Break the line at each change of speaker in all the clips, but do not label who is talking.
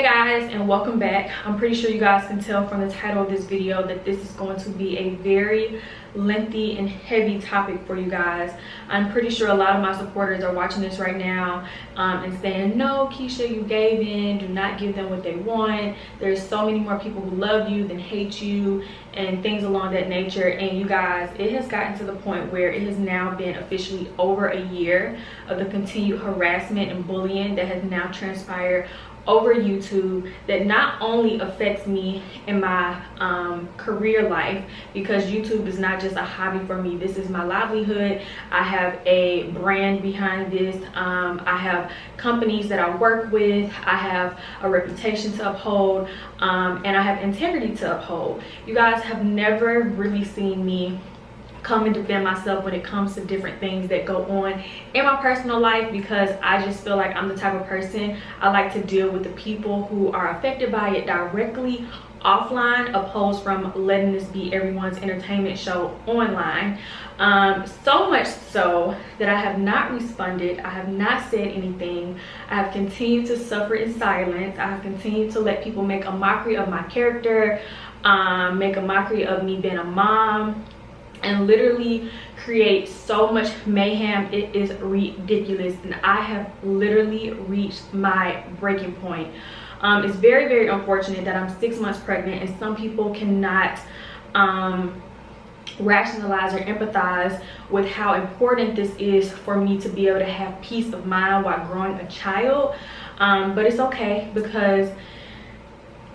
Hey guys, and welcome back. I'm pretty sure you guys can tell from the title of this video that this is going to be a very lengthy and heavy topic for you guys. I'm pretty sure a lot of my supporters are watching this right now and saying, no Keesha, you gave in, do not give them what they want. There's so many more people who love you than hate you and things along that nature. And you guys, it has gotten to the point where it has now been officially over a year of the continued harassment and bullying that has now transpired over YouTube that not only affects me in my career life, because YouTube is not just a hobby for me. This is my livelihood. I have a brand behind this. I have companies that I work with. I have a reputation to uphold, and I have integrity to uphold. You guys have never really seen me come and defend myself when it comes to different things that go on in my personal life, because I just feel like I'm the type of person, I like to deal with the people who are affected by it directly offline, opposed from letting this be everyone's entertainment show online. So much so that I have not responded, I have not said anything. I have continued to suffer in silence. I have continued to let people make a mockery of my character, make a mockery of me being a mom, and literally create so much mayhem. It is ridiculous, and I have literally reached my breaking point. It's very, very unfortunate that I'm 6 months pregnant, and some people cannot rationalize or empathize with how important this is for me to be able to have peace of mind while growing a child. But it's okay, because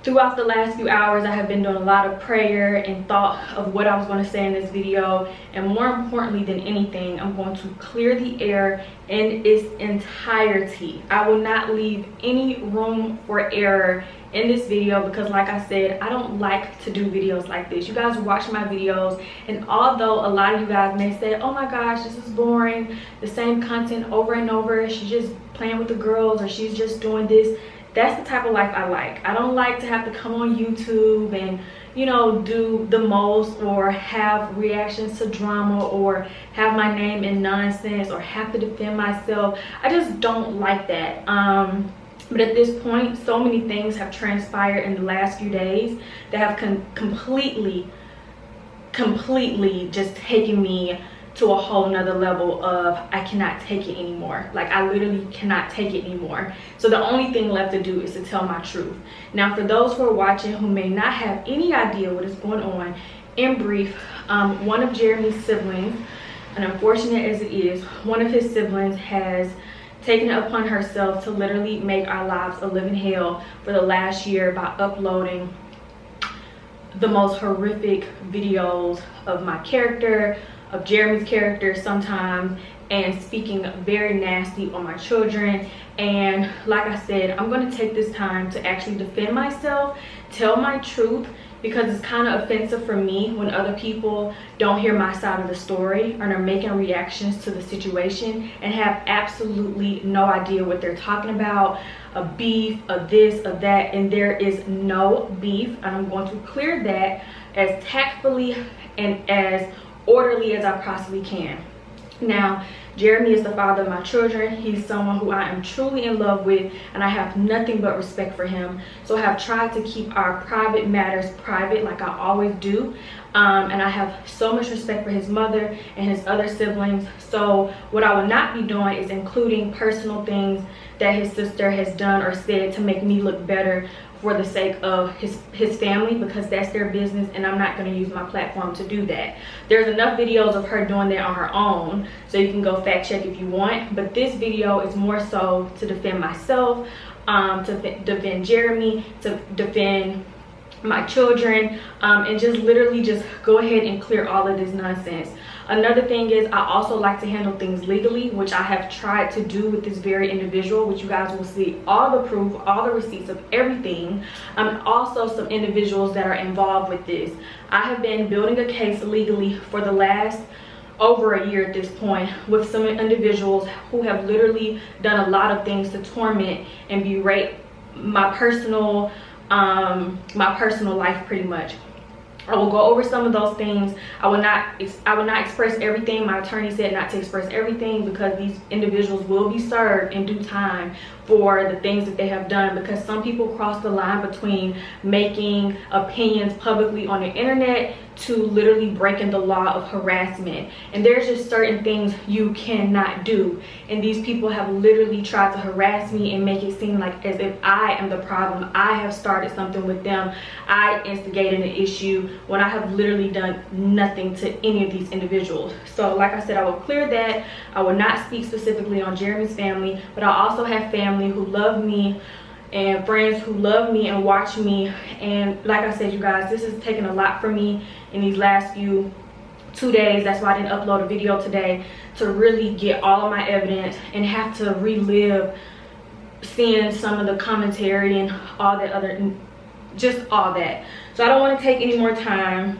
throughout the last few hours, I have been doing a lot of prayer and thought of what I was going to say in this video. And more importantly than anything, I'm going to clear the air in its entirety. I will not leave any room for error in this video, because like I said, I don't like to do videos like this. You guys watch my videos, and although a lot of you guys may say, oh my gosh, this is boring, the same content over and over, she's just playing with the girls, or she's just doing this, that's the type of life I like. I don't like to have to come on YouTube and, you know, do the most, or have reactions to drama, or have my name in nonsense, or have to defend myself. I just don't like that. But at this point, so many things have transpired in the last few days that have completely just taken me to a whole nother level of I cannot take it anymore. Like, I literally cannot take it anymore. So the only thing left to do is to tell my truth. Now, for those who are watching who may not have any idea what is going on, in brief, one of Jeremy's siblings, and unfortunate as it is, one of his siblings has taken it upon herself to literally make our lives a living hell for the last year by uploading the most horrific videos of my character, of Jeremy's character sometimes, and speaking very nasty on my children. And like I said, I'm going to take this time to actually defend myself, tell my truth, because it's kind of offensive for me when other people don't hear my side of the story and are making reactions to the situation and have absolutely no idea what they're talking about. A beef, a this, a that, and there is no beef, and I'm going to clear that as tactfully and as orderly as I possibly can. Now, Jeremy is the father of my children. He's someone who I am truly in love with, and I have nothing but respect for him. So I have tried to keep our private matters private, like I always do. And I have so much respect for his mother and his other siblings. So what I will not be doing is including personal things that his sister has done or said to make me look better for the sake of his family, because that's their business, and I'm not going to use my platform to do that. There's enough videos of her doing that on her own, so you can go fact check if you want. But this video is more so to defend myself, to defend Jeremy, to defend my children, and just literally just go ahead and clear all of this nonsense. Another thing is, I also like to handle things legally, which I have tried to do with this very individual, which you guys will see all the proof, all the receipts of everything. Also some individuals that are involved with this. I have been building a case legally for the last over a year at this point, with some individuals who have literally done a lot of things to torment and berate my personal life, pretty much. I will go over some of those things. I will not express everything. My attorney said not to express everything because these individuals will be served in due time for the things that they have done, because some people cross the line between making opinions publicly on the internet to literally breaking the law of harassment. And there's just certain things you cannot do, and these people have literally tried to harass me and make it seem like as if I am the problem. I have started something with them. I instigated an issue when I have literally done nothing to any of these individuals. So like I said, I will clear that. I will not speak specifically on Jeremy's family, but I also have family who love me and friends who love me and watch me. And like I said, you guys, this has taken a lot for me in these last 2 days. That's why I didn't upload a video today, to really get all of my evidence and have to relive seeing some of the commentary and all that other, just all that. So I don't want to take any more time,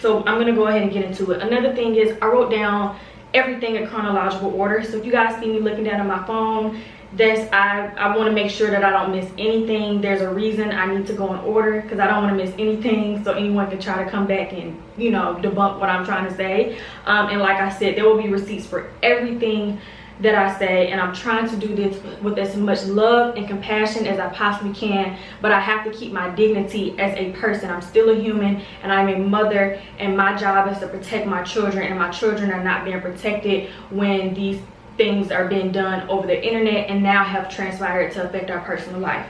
so I'm gonna go ahead and get into it. Another thing is, I wrote down everything in chronological order. So if you guys see me looking down at my phone, I want to make sure that I don't miss anything. There's a reason I need to go in order, because I don't want to miss anything, so anyone can try to come back and, you know, debunk what I'm trying to say. And like I said, there will be receipts for everything that I say, and I'm trying to do this with as much love and compassion as I possibly can, but I have to keep my dignity as a person. I'm still a human, and I'm a mother, and my job is to protect my children, and my children are not being protected when these things are being done over the internet and now have transpired to affect our personal life.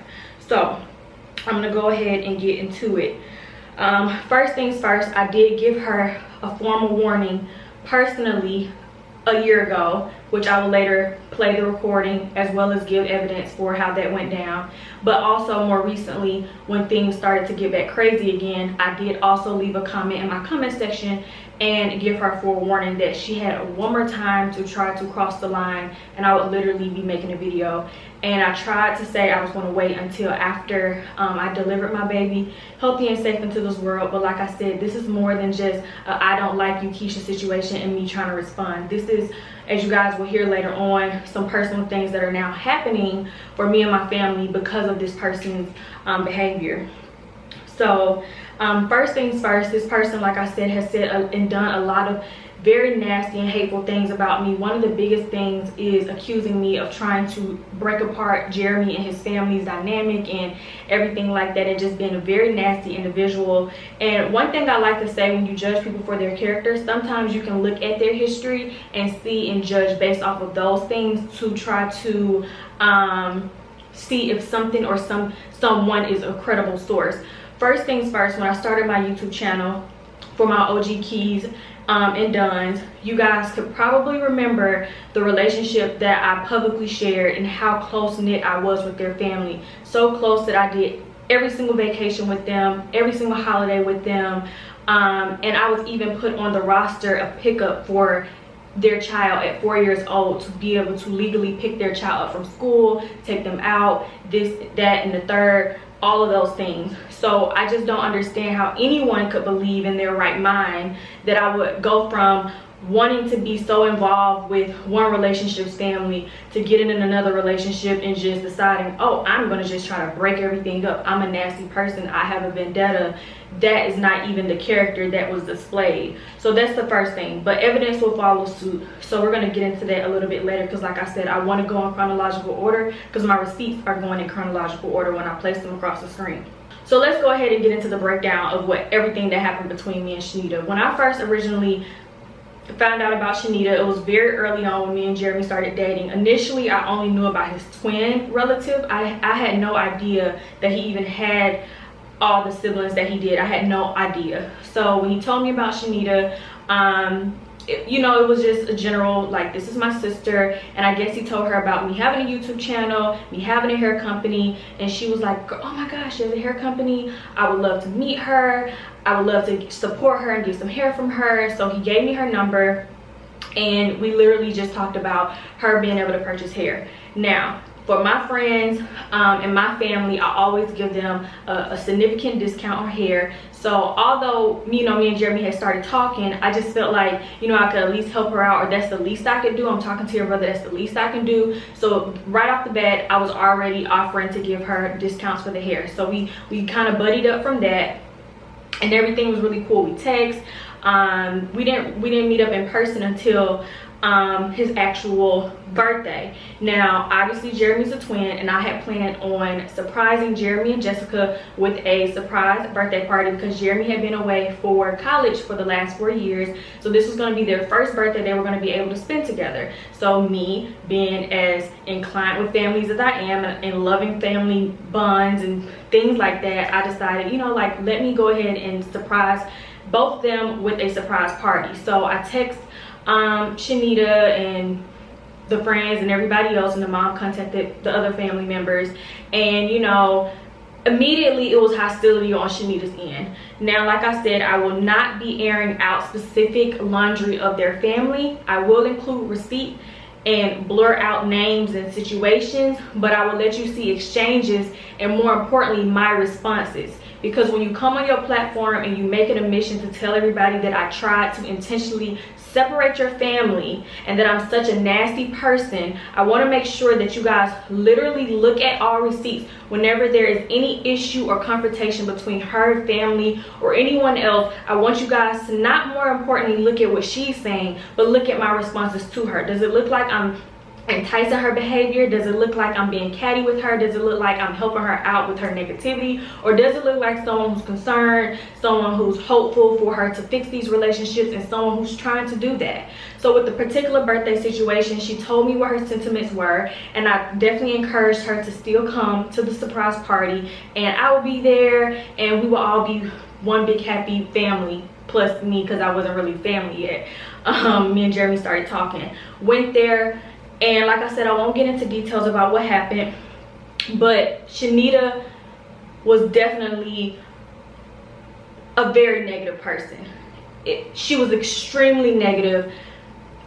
So I'm gonna go ahead and get into it. First things first, I did give her a formal warning personally a year ago, which I will later play the recording as well as give evidence for how that went down. But also more recently, when things started to get back crazy again, I did also leave a comment in my comment section and give her forewarning that she had one more time to try to cross the line and I would literally be making a video. And I tried to say I was going to wait until after I delivered my baby healthy and safe into this world. But like I said, this is more than just a I don't like you Keesha situation and me trying to respond. This is, as you guys will hear later on, some personal things that are now happening for me and my family because of this person's behavior. So first things first, this person, like I said, has said and done a lot of very nasty and hateful things about me. One of the biggest things is accusing me of trying to break apart Jeremy and his family's dynamic and everything like that, and just being a very nasty individual. And one thing I like to say, when you judge people for their character, sometimes you can look at their history and see and judge based off of those things to try to see if something or someone is a credible source. First things first, when I started my YouTube channel for my OG Keys and Duns, you guys could probably remember the relationship that I publicly shared and how close-knit I was with their family. So close that I did every single vacation with them, every single holiday with them, and I was even put on the roster of pickup for their child at 4 years old, to be able to legally pick their child up from school, take them out, this, that, and the third, all of those things. So I just don't understand how anyone could believe in their right mind that I would go from wanting to be so involved with one relationship's family to getting in another relationship and just deciding, oh, I'm gonna just try to break everything up. I'm a nasty person, I have a vendetta. That is not even the character that was displayed. So that's the first thing, but evidence will follow suit. So we're gonna get into that a little bit later, because like I said, I want to go in chronological order because my receipts are going in chronological order when I place them across the screen. So let's go ahead and get into the breakdown of everything that happened between me and Shanita. When I first originally found out about Shanita, it was very early on when me and Jeremy started dating. Initially, I only knew about his twin relative. I had no idea that he even had all the siblings that he did. I had no idea. So when he told me about Shanita, you know, it was just a general, like, this is my sister. And I guess he told her about me having a YouTube channel, me having a hair company, and she was like, oh my gosh, she has a hair company, I would love to meet her, I would love to support her and get some hair from her. So he gave me her number, and we literally just talked about her being able to purchase hair. Now, for my friends and my family, I always give them a significant discount on hair. So although, you know, me and Jeremy had started talking, I just felt like, you know, I could at least help her out, or that's the least I could do. I'm talking to your brother, that's the least I can do. So right off the bat, I was already offering to give her discounts for the hair. So we kind of buddied up from that. and everything was really cool. We text. We didn't meet up in person until his actual birthday. Now obviously Jeremy's a twin, and I had planned on surprising Jeremy and Jessica with a surprise birthday party because Jeremy had been away for college for the last 4 years, so this was going to be their first birthday they were going to be able to spend together. So me, being as inclined with families as I am, and loving family bonds and things like that, I decided, you know, like, let me go ahead and surprise both of them with a surprise party. So I text Shanita and the friends and everybody else, and the mom contacted the other family members, and you know, immediately it was hostility on Shanita's end. Now, like I said, I will not be airing out specific laundry of their family. I will include receipts and blur out names and situations, but I will let you see exchanges and, more importantly, my responses. Because when you come on your platform and you make it a mission to tell everybody that I tried to intentionally separate your family and that I'm such a nasty person, I want to make sure that you guys literally look at all receipts whenever there is any issue or confrontation between her family or anyone else. I want you guys to not, more importantly, look at what she's saying, but look at my responses to her. Does it look like I'm enticing her behavior? Does it look like I'm being catty with her? Does it look like I'm helping her out with her negativity? Or does it look like someone who's concerned, someone who's hopeful for her to fix these relationships, and someone who's trying to do that? So with the particular birthday situation, she told me what her sentiments were, and I definitely encouraged her to still come to the surprise party, and I will be there, and we will all be one big happy family, plus me, because I wasn't really family yet. Me and Jeremy started talking, went there. And like I said, I won't get into details about what happened, but Shanita was definitely a very negative person. She was extremely negative.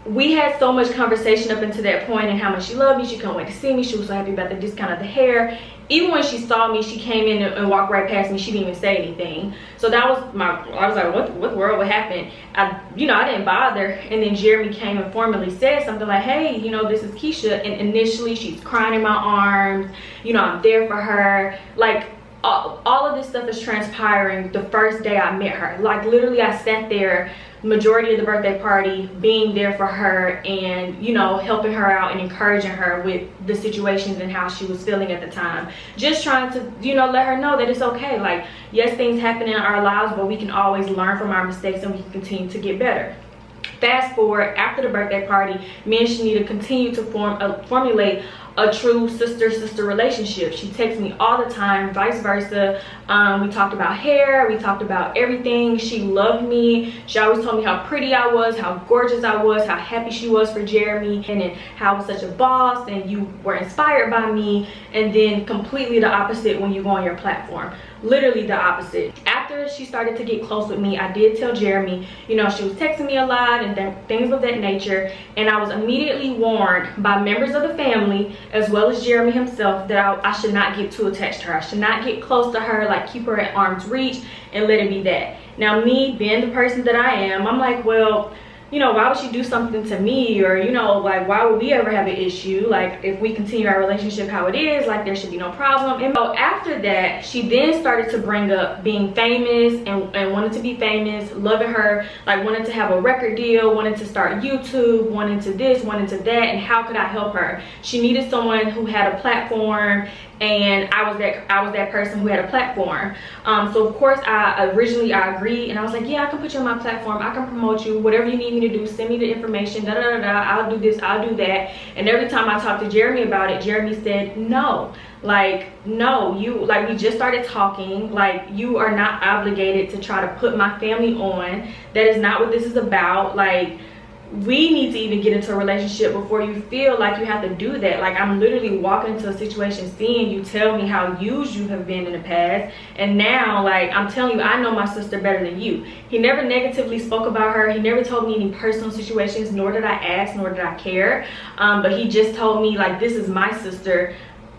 We had so much conversation up until that point, and how much she loved me. She couldn't wait to see me. She was so happy about the discount of the hair. Even when she saw me, she came in and walked right past me. She didn't even say anything. So that was I was like, what the world would happen? I didn't bother. And then Jeremy came and formally said something like, hey, you know, this is Keesha. And initially she's crying in my arms. You know, I'm there for her. Like, all of this stuff is transpiring the first day I met her. Like, literally I sat there majority of the birthday party, being there for her, and you know, helping her out and encouraging her with the situations and how she was feeling at the time, just trying to, you know, let her know that it's okay. Like, yes, things happen in our lives, but we can always learn from our mistakes and we can continue to get better. Fast forward, after the birthday party, me and Shanita continued to formulate a true sister relationship. She texts me all the time, vice versa. We talked about hair, we talked about everything. She loved me. She always told me how pretty I was, how gorgeous I was, how happy she was for Jeremy, and then how I was such a boss and you were inspired by me. And then completely the opposite when you go on your platform. Literally the opposite. After she started to get close with me, I did tell Jeremy, you know, she was texting me a lot and things of that nature, and I was immediately warned by members of the family as well as Jeremy himself that I should not get too attached to her. I should not get close to her, like keep her at arm's reach and let it be that. Now, me being the person that I am, I'm like, well, you know, why would she do something to me? Or, you know, like, why would we ever have an issue? Like, if we continue our relationship how it is, like, there should be no problem. And so after that, she then started to bring up being famous and wanted to be famous, loving her, like wanted to have a record deal, wanted to start YouTube, wanted to this, wanted to that, and how could I help her? She needed someone who had a platform, and I was that person who had a platform. So of course I agreed, and I was like, yeah, I can put you on my platform, I can promote you, whatever you need me to do, send me the information, I'll do this, I'll do that. And every time I talked to Jeremy about it, Jeremy said, no, like, no, you, like, we just started talking, like, you are not obligated to try to put my family on. That is not what this is about. Like, we need to even get into a relationship before you feel like you have to do that. Like, I'm literally walking into a situation, seeing you tell me how used you have been in the past, and now, like, I'm telling you, I know my sister better than you. He never negatively spoke about her. He never told me any personal situations, nor did I ask, nor did I care. But he just told me, like, this is my sister.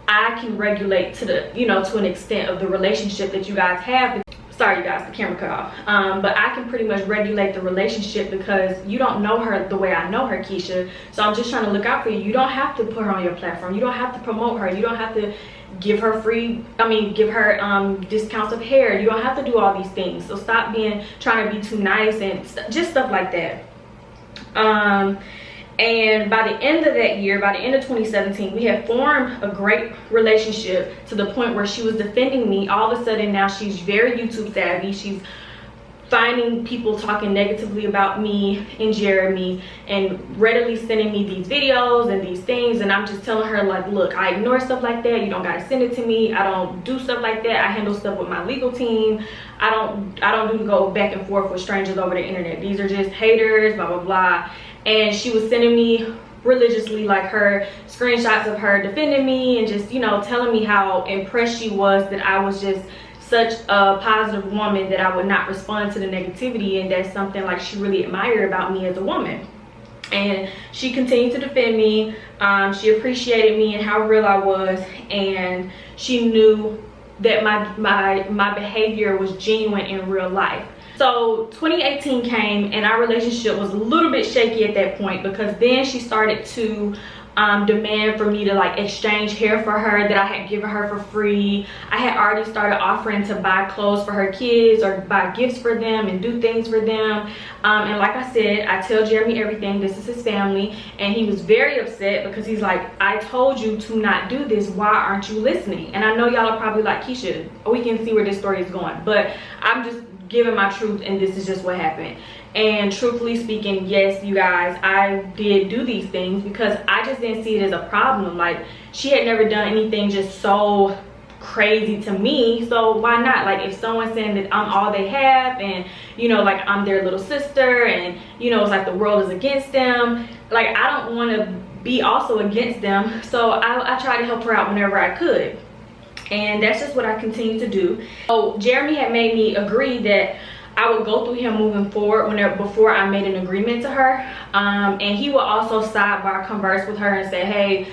I can regulate to the, you know, to an extent of the relationship that you guys have. Sorry, you guys, the camera cut off. But I can pretty much regulate the relationship because you don't know her the way I know her, Keesha. So I'm just trying to look out for you. You don't have to put her on your platform. You don't have to promote her. You don't have to give her discounts of hair. You don't have to do all these things. So stop trying to be too nice and just stuff like that. And by the end of that year, by the end of 2017, we had formed a great relationship to the point where she was defending me. All of a sudden now she's very YouTube savvy. She's finding people talking negatively about me and Jeremy and readily sending me these videos and these things, and I'm just telling her, like, look, I ignore stuff like that. You don't gotta send it to me. I don't do stuff like that. I handle stuff with my legal team. I don't do go back and forth with strangers over the internet. These are just haters, blah blah blah. And she was sending me religiously, like, her screenshots of her defending me and just, you know, telling me how impressed she was that I was just such a positive woman, that I would not respond to the negativity, and that's something like she really admired about me as a woman. And she continued to defend me. She appreciated me and how real I was, and she knew that my behavior was genuine in real life. So 2018 came and our relationship was a little bit shaky at that point, because then she started to demand for me to, like, exchange hair for her that I had given her for free. I had already started offering to buy clothes for her kids or buy gifts for them and do things for them. And like I said, I tell Jeremy everything. This is his family, and he was very upset because he's like, I told you to not do this. Why aren't you listening? And I know y'all are probably like, Keesha, we can see where this story is going, but I'm just giving my truth, and this is just what happened. And truthfully speaking, yes, you guys, I did do these things because I just didn't see it as a problem. Like, she had never done anything just so crazy to me, so why not? Like, if someone's saying that I'm all they have, and, you know, like, I'm their little sister, and, you know, it's like the world is against them, like, I don't want to be also against them. So I tried to help her out whenever I could, and that's just what I continue to do. So Jeremy had made me agree that I would go through him moving forward before I made an agreement to her, and he would also sidebar converse with her and say, hey,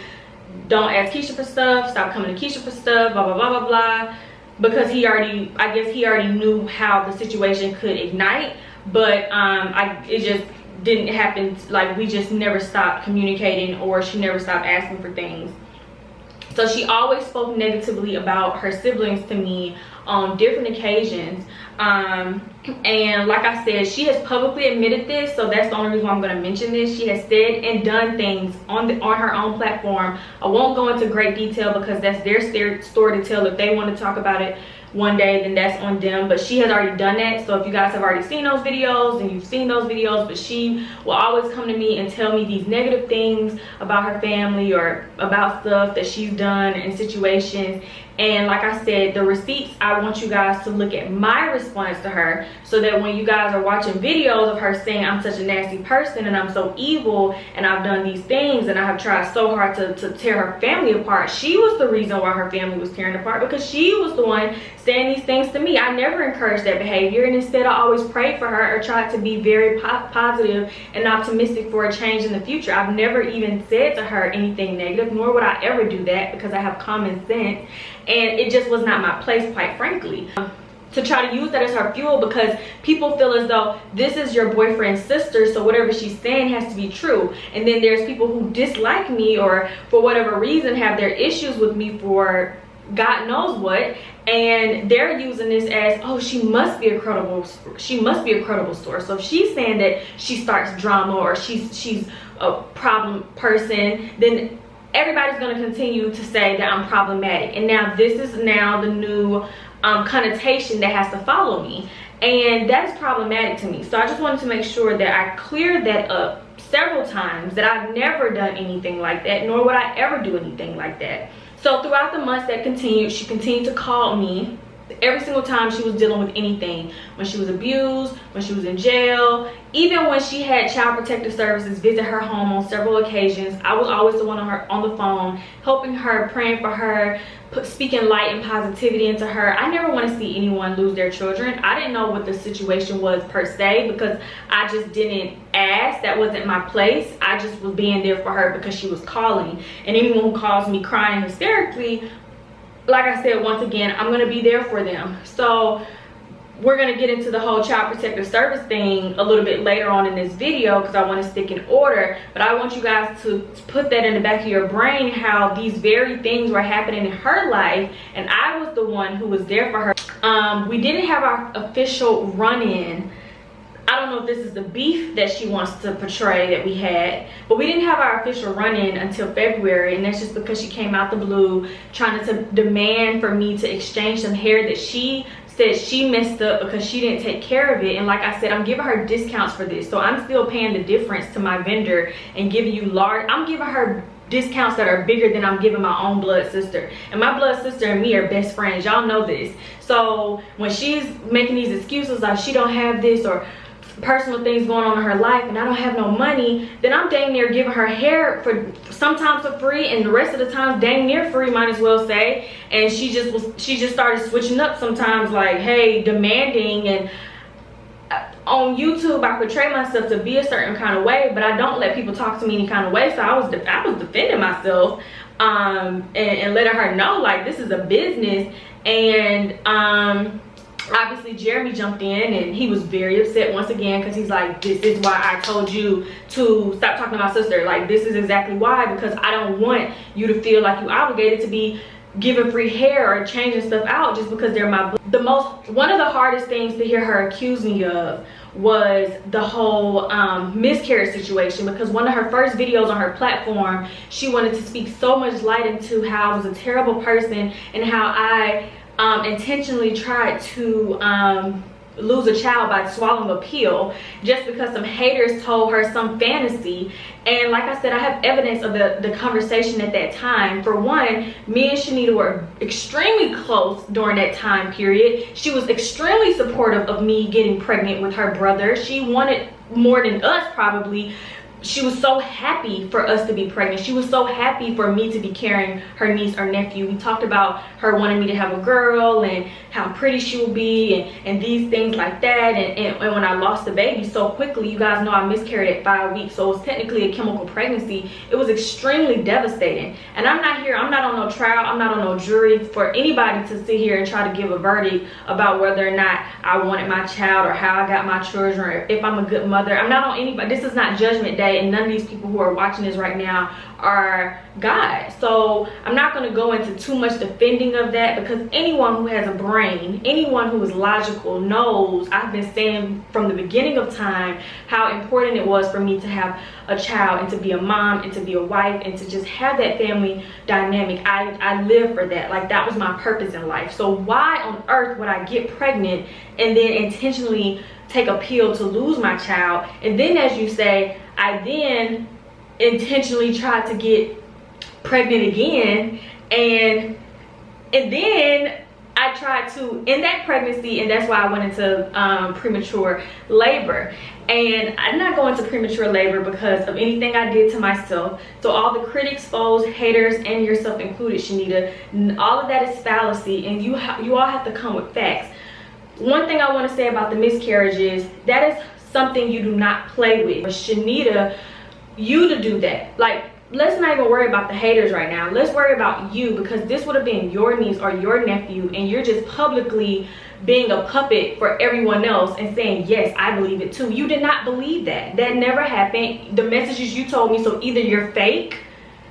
don't ask Keesha for stuff, stop coming to Keesha for stuff, blah blah blah blah blah, because I guess he already knew how the situation could ignite. But it just didn't happen. Like, we just never stopped communicating, or she never stopped asking for things. So she always spoke negatively about her siblings to me on different occasions. And like I said, she has publicly admitted this, so that's the only reason why I'm going to mention this. She has said and done things on her own platform. I won't go into great detail because that's their story to tell. If they want to talk about it one day, then that's on them, but she has already done that. So if you guys have already seen those videos, and you've seen those videos, but she will always come to me and tell me these negative things about her family or about stuff that she's done in situations. And like I said, the receipts, I want you guys to look at my response to her, so that when you guys are watching videos of her saying I'm such a nasty person and I'm so evil and I've done these things and I have tried so hard to tear her family apart, she was the reason why her family was tearing apart, because she was the one saying these things to me. I never encouraged that behavior, and instead I always prayed for her or tried to be very positive and optimistic for a change in the future. I've never even said to her anything negative, nor would I ever do that, because I have common sense. And it just was not my place, quite frankly, to try to use that as her fuel, because people feel as though this is your boyfriend's sister, so whatever she's saying has to be true. And then there's people who dislike me, or for whatever reason have their issues with me for God knows what, and they're using this as, oh, she must be a credible source. So if she's saying that she starts drama, or she's a problem person, then everybody's going to continue to say that I'm problematic. And now this is now the new connotation that has to follow me, and that's problematic to me. So I just wanted to make sure that I cleared that up several times, that I've never done anything like that, nor would I ever do anything like that. So throughout the months that continued, she continued to call me every single time she was dealing with anything. When she was abused, when she was in jail, even when she had Child Protective Services visit her home on several occasions, I was always the one on the phone, helping her, praying for her, speaking light and positivity into her. I never want to see anyone lose their children. I didn't know what the situation was per se, because I just didn't ask. That wasn't my place. I just was being there for her because she was calling. And anyone who calls me crying hysterically, like I said, once again, I'm going to be there for them. So we're going to get into the whole child protective service thing a little bit later on in this video because I want to stick in order. But I want you guys to put that in the back of your brain, how these very things were happening in her life, and I was the one who was there for her. We didn't have our official run-in. I don't know if this is the beef that she wants to portray that we had, but we didn't have our official run-in until February, and that's just because she came out the blue trying to demand for me to exchange some hair that she said she messed up because she didn't take care of it. And like I said, I'm giving her discounts for this, so I'm still paying the difference to my vendor and giving you I'm giving her discounts that are bigger than I'm giving my own blood sister. And my blood sister and me are best friends, y'all know this. So when she's making these excuses like she don't have this or personal things going on in her life and I don't have no money, then I'm dang near giving her hair for sometimes for free, and the rest of the time dang near free, might as well say. And she just started switching up sometimes, like, hey, demanding. And on YouTube I portray myself to be a certain kind of way, but I don't let people talk to me any kind of way. So I was defending myself and letting her know, like, this is a business. And obviously Jeremy jumped in and he was very upset once again because he's like, this is why I told you to stop talking to my sister. Like, this is exactly why, because I don't want you to feel like you obligated to be giving free hair or changing stuff out just because they're my one of the hardest things to hear her accuse me of was the whole miscarriage situation, because one of her first videos on her platform, she wanted to speak so much light into how I was a terrible person and how I intentionally tried to lose a child by swallowing a pill just because some haters told her some fantasy. And like I said, I have evidence of the conversation at that time. For one, me and Shanita were extremely close during that time period. She was extremely supportive of me getting pregnant with her brother. She wanted more than us, probably. She was so happy for us to be pregnant. She was so happy for me to be carrying her niece or nephew. We talked about her wanting me to have a girl and how pretty she would be and these things like that. And when I lost the baby so quickly, you guys know I miscarried at 5 weeks, so it was technically a chemical pregnancy. It was extremely devastating. And I'm not on no trial, I'm not on no jury for anybody to sit here and try to give a verdict about whether or not I wanted my child or how I got my children or if I'm a good mother. I'm not on anybody. This is not judgment day, and none of these people who are watching this right now are God. So I'm not going to go into too much defending of that, because anyone who has a brain, anyone who is logical knows I've been saying from the beginning of time how important it was for me to have a child and to be a mom and to be a wife and to just have that family dynamic. I live for that. Like, that was my purpose in life. So why on earth would I get pregnant and then intentionally take a pill to lose my child? And then, as you say, I then intentionally tried to get pregnant again, and then I tried to end that pregnancy, and that's why I went into premature labor. And I'm not going to premature labor because of anything I did to myself. So all the critics, foes, haters, and yourself included, Shanita, all of that is fallacy, and you all have to come with facts. One thing I want to say about the miscarriages, that is something you do not play with. Shanita, you to do that. Like, let's not even worry about the haters right now. Let's worry about you, because this would have been your niece or your nephew, and you're just publicly being a puppet for everyone else and saying, yes, I believe it too. You did not believe that. That never happened. The messages you told me, so either you're fake,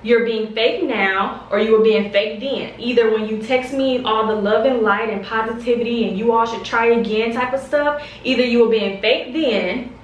you're being fake now, or you were being fake then. Either when you text me all the love and light and positivity and you all should try again type of stuff, either you were being fake then,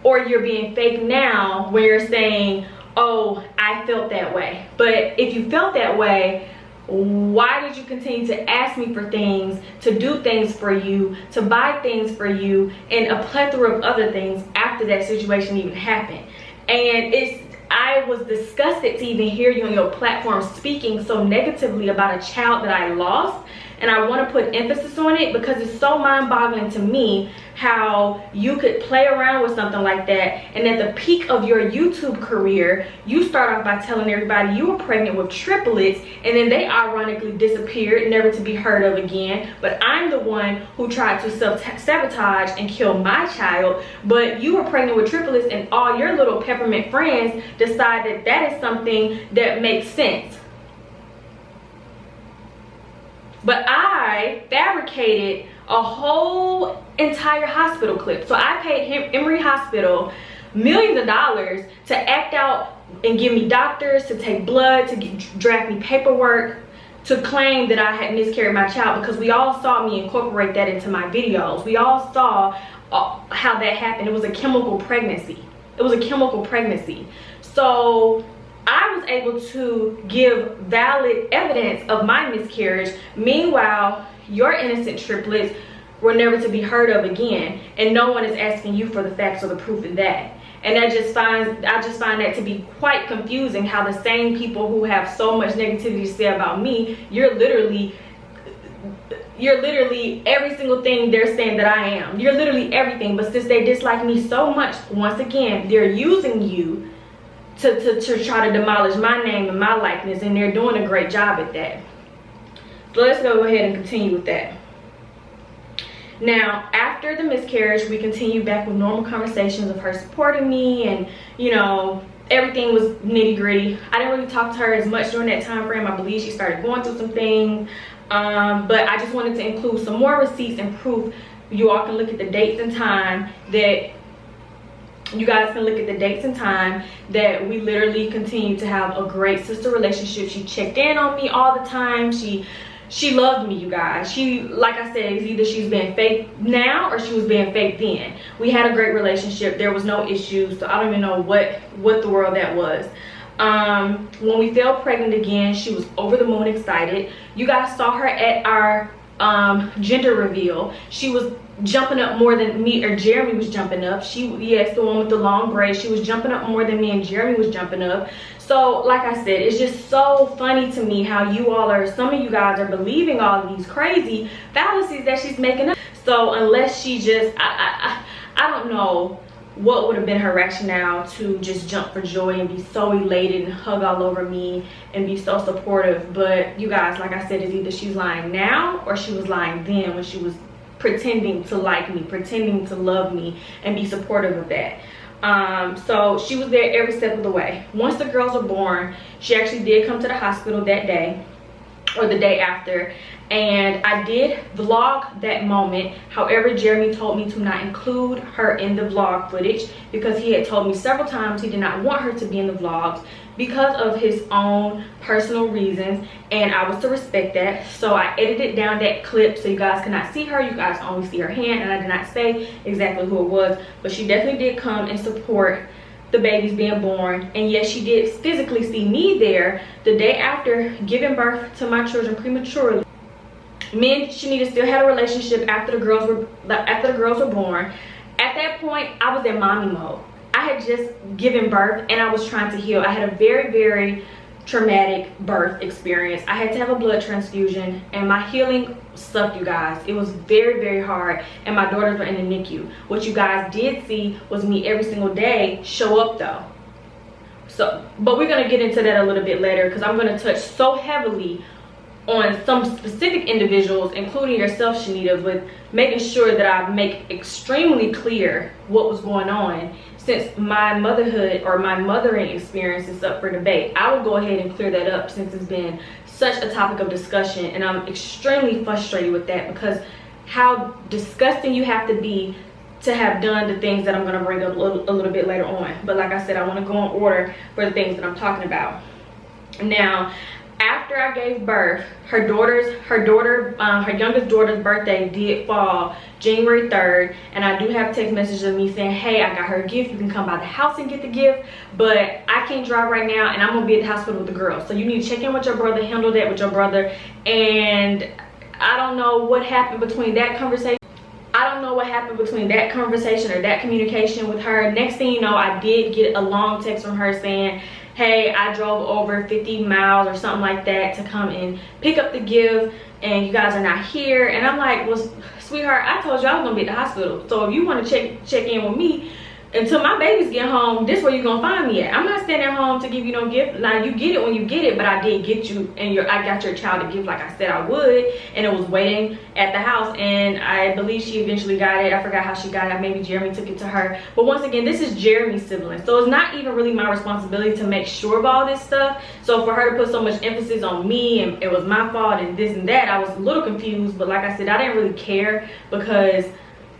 or you're being fake now when you're saying, oh, I felt that way. But if you felt that way, why did you continue to ask me for things, to do things for you, to buy things for you, and a plethora of other things after that situation even happened? And I was disgusted to even hear you on your platform speaking so negatively about a child that I lost. And I want to put emphasis on it because it's so mind-boggling to me how you could play around with something like that, and at the peak of your YouTube career, you start off by telling everybody you were pregnant with triplets, and then they ironically disappeared, never to be heard of again. But I'm the one who tried to self-sabotage and kill my child, but you were pregnant with triplets, and all your little peppermint friends decide that that is something that makes sense. But I fabricated a whole entire hospital clip. So I paid Emory Hospital millions of dollars to act out and give me doctors, to take blood, to draft me paperwork, to claim that I had miscarried my child, because we all saw me incorporate that into my videos. We all saw how that happened. It was a chemical pregnancy. It was a chemical pregnancy. So I was able to give valid evidence of my miscarriage. Meanwhile, your innocent triplets were never to be heard of again, and no one is asking you for the facts or the proof of that. And I just find that to be quite confusing, how the same people who have so much negativity to say about me, you're literally every single thing they're saying that I am. You're literally everything. But since they dislike me so much, once again, they're using you to try to demolish my name and my likeness, and they're doing a great job at that. So let's go ahead and continue with that. Now, after the miscarriage, we continued back with normal conversations of her supporting me, and you know, everything was nitty gritty. I didn't really talk to her as much during that time frame. I believe she started going through some things, but I just wanted to include some more receipts and proof. You all can look at the dates and time that you guys can look at the dates and time that we literally continued to have a great sister relationship. She checked in on me all the time. She loved me, you guys. She, like I said, it's either she's being fake now or she was being fake then. We had a great relationship. There was no issues, so I don't even know what the world that was. When we fell pregnant again, she was over the moon excited. You guys saw her at our gender reveal. She was jumping up more than me or Jeremy was jumping up. Yes, the one with the long braids. She was jumping up more than me and Jeremy was jumping up. So like I said, it's just so funny to me how some of you guys are believing all of these crazy fallacies that she's making up. So unless she just, I don't know what would have been her rationale to just jump for joy and be so elated and hug all over me and be so supportive. But you guys, like I said, it's either she's lying now or she was lying then when she was pretending to like me, pretending to love me and be supportive of that. So she was there every step of the way. Once the girls were born, she actually did come to the hospital that day or the day after, and I did vlog that moment. However, Jeremy told me to not include her in the vlog footage because he had told me several times he did not want her to be in the vlogs because of his own personal reasons, and I was to respect that. So I edited down that clip so you guys cannot see her. You guys only see her hand, and I did not say exactly who it was, but she definitely did come and support the babies being born. And yes, she did physically see me there the day after giving birth to my children prematurely. Me and Shanita still had a relationship after the girls were born. At that point, I was in mommy mode. I had just given birth and I was trying to heal. I had a very, very traumatic birth experience. I had to have a blood transfusion and my healing sucked, you guys. It was very, very hard, and my daughters were in the NICU. What you guys did see was me every single day show up though. So, but we're gonna get into that a little bit later because I'm gonna touch so heavily on some specific individuals, including yourself, Shanita, with making sure that I make extremely clear what was going on, since my motherhood or my mothering experience is up for debate. I will go ahead and clear that up since it's been such a topic of discussion, and I'm extremely frustrated with that because how disgusting you have to be to have done the things that I'm going to bring up a little bit later on. But like I said, I want to go in order for the things that I'm talking about. Now, after I gave birth, her youngest daughter's birthday did fall January 3rd, and I do have text messages of me saying, hey, I got her a gift, you can come by the house and get the gift, but I can't drive right now and I'm gonna be at the hospital with the girls, so you need to check in with your brother, handle that with your brother. And I don't know what happened between that conversation. Or that communication with her. Next thing you know, I did get a long text from her saying, hey, I drove over 50 miles or something like that to come and pick up the gift and you guys are not here. And I'm like, well, sweetheart, I told you I was gonna be at the hospital, so if you want to check in with me, until my babies get home, this is where you're gonna find me at. I'm not standing at home to give you no gift. Like, you get it when you get it, but I did get you, and I got your child a gift like I said I would, and it was waiting at the house, and I believe she eventually got it. I forgot how she got it. Maybe Jeremy took it to her. But once again, this is Jeremy's sibling, so it's not even really my responsibility to make sure of all this stuff. So for her to put so much emphasis on me and it was my fault and this and that, I was a little confused. But like I said, I didn't really care, because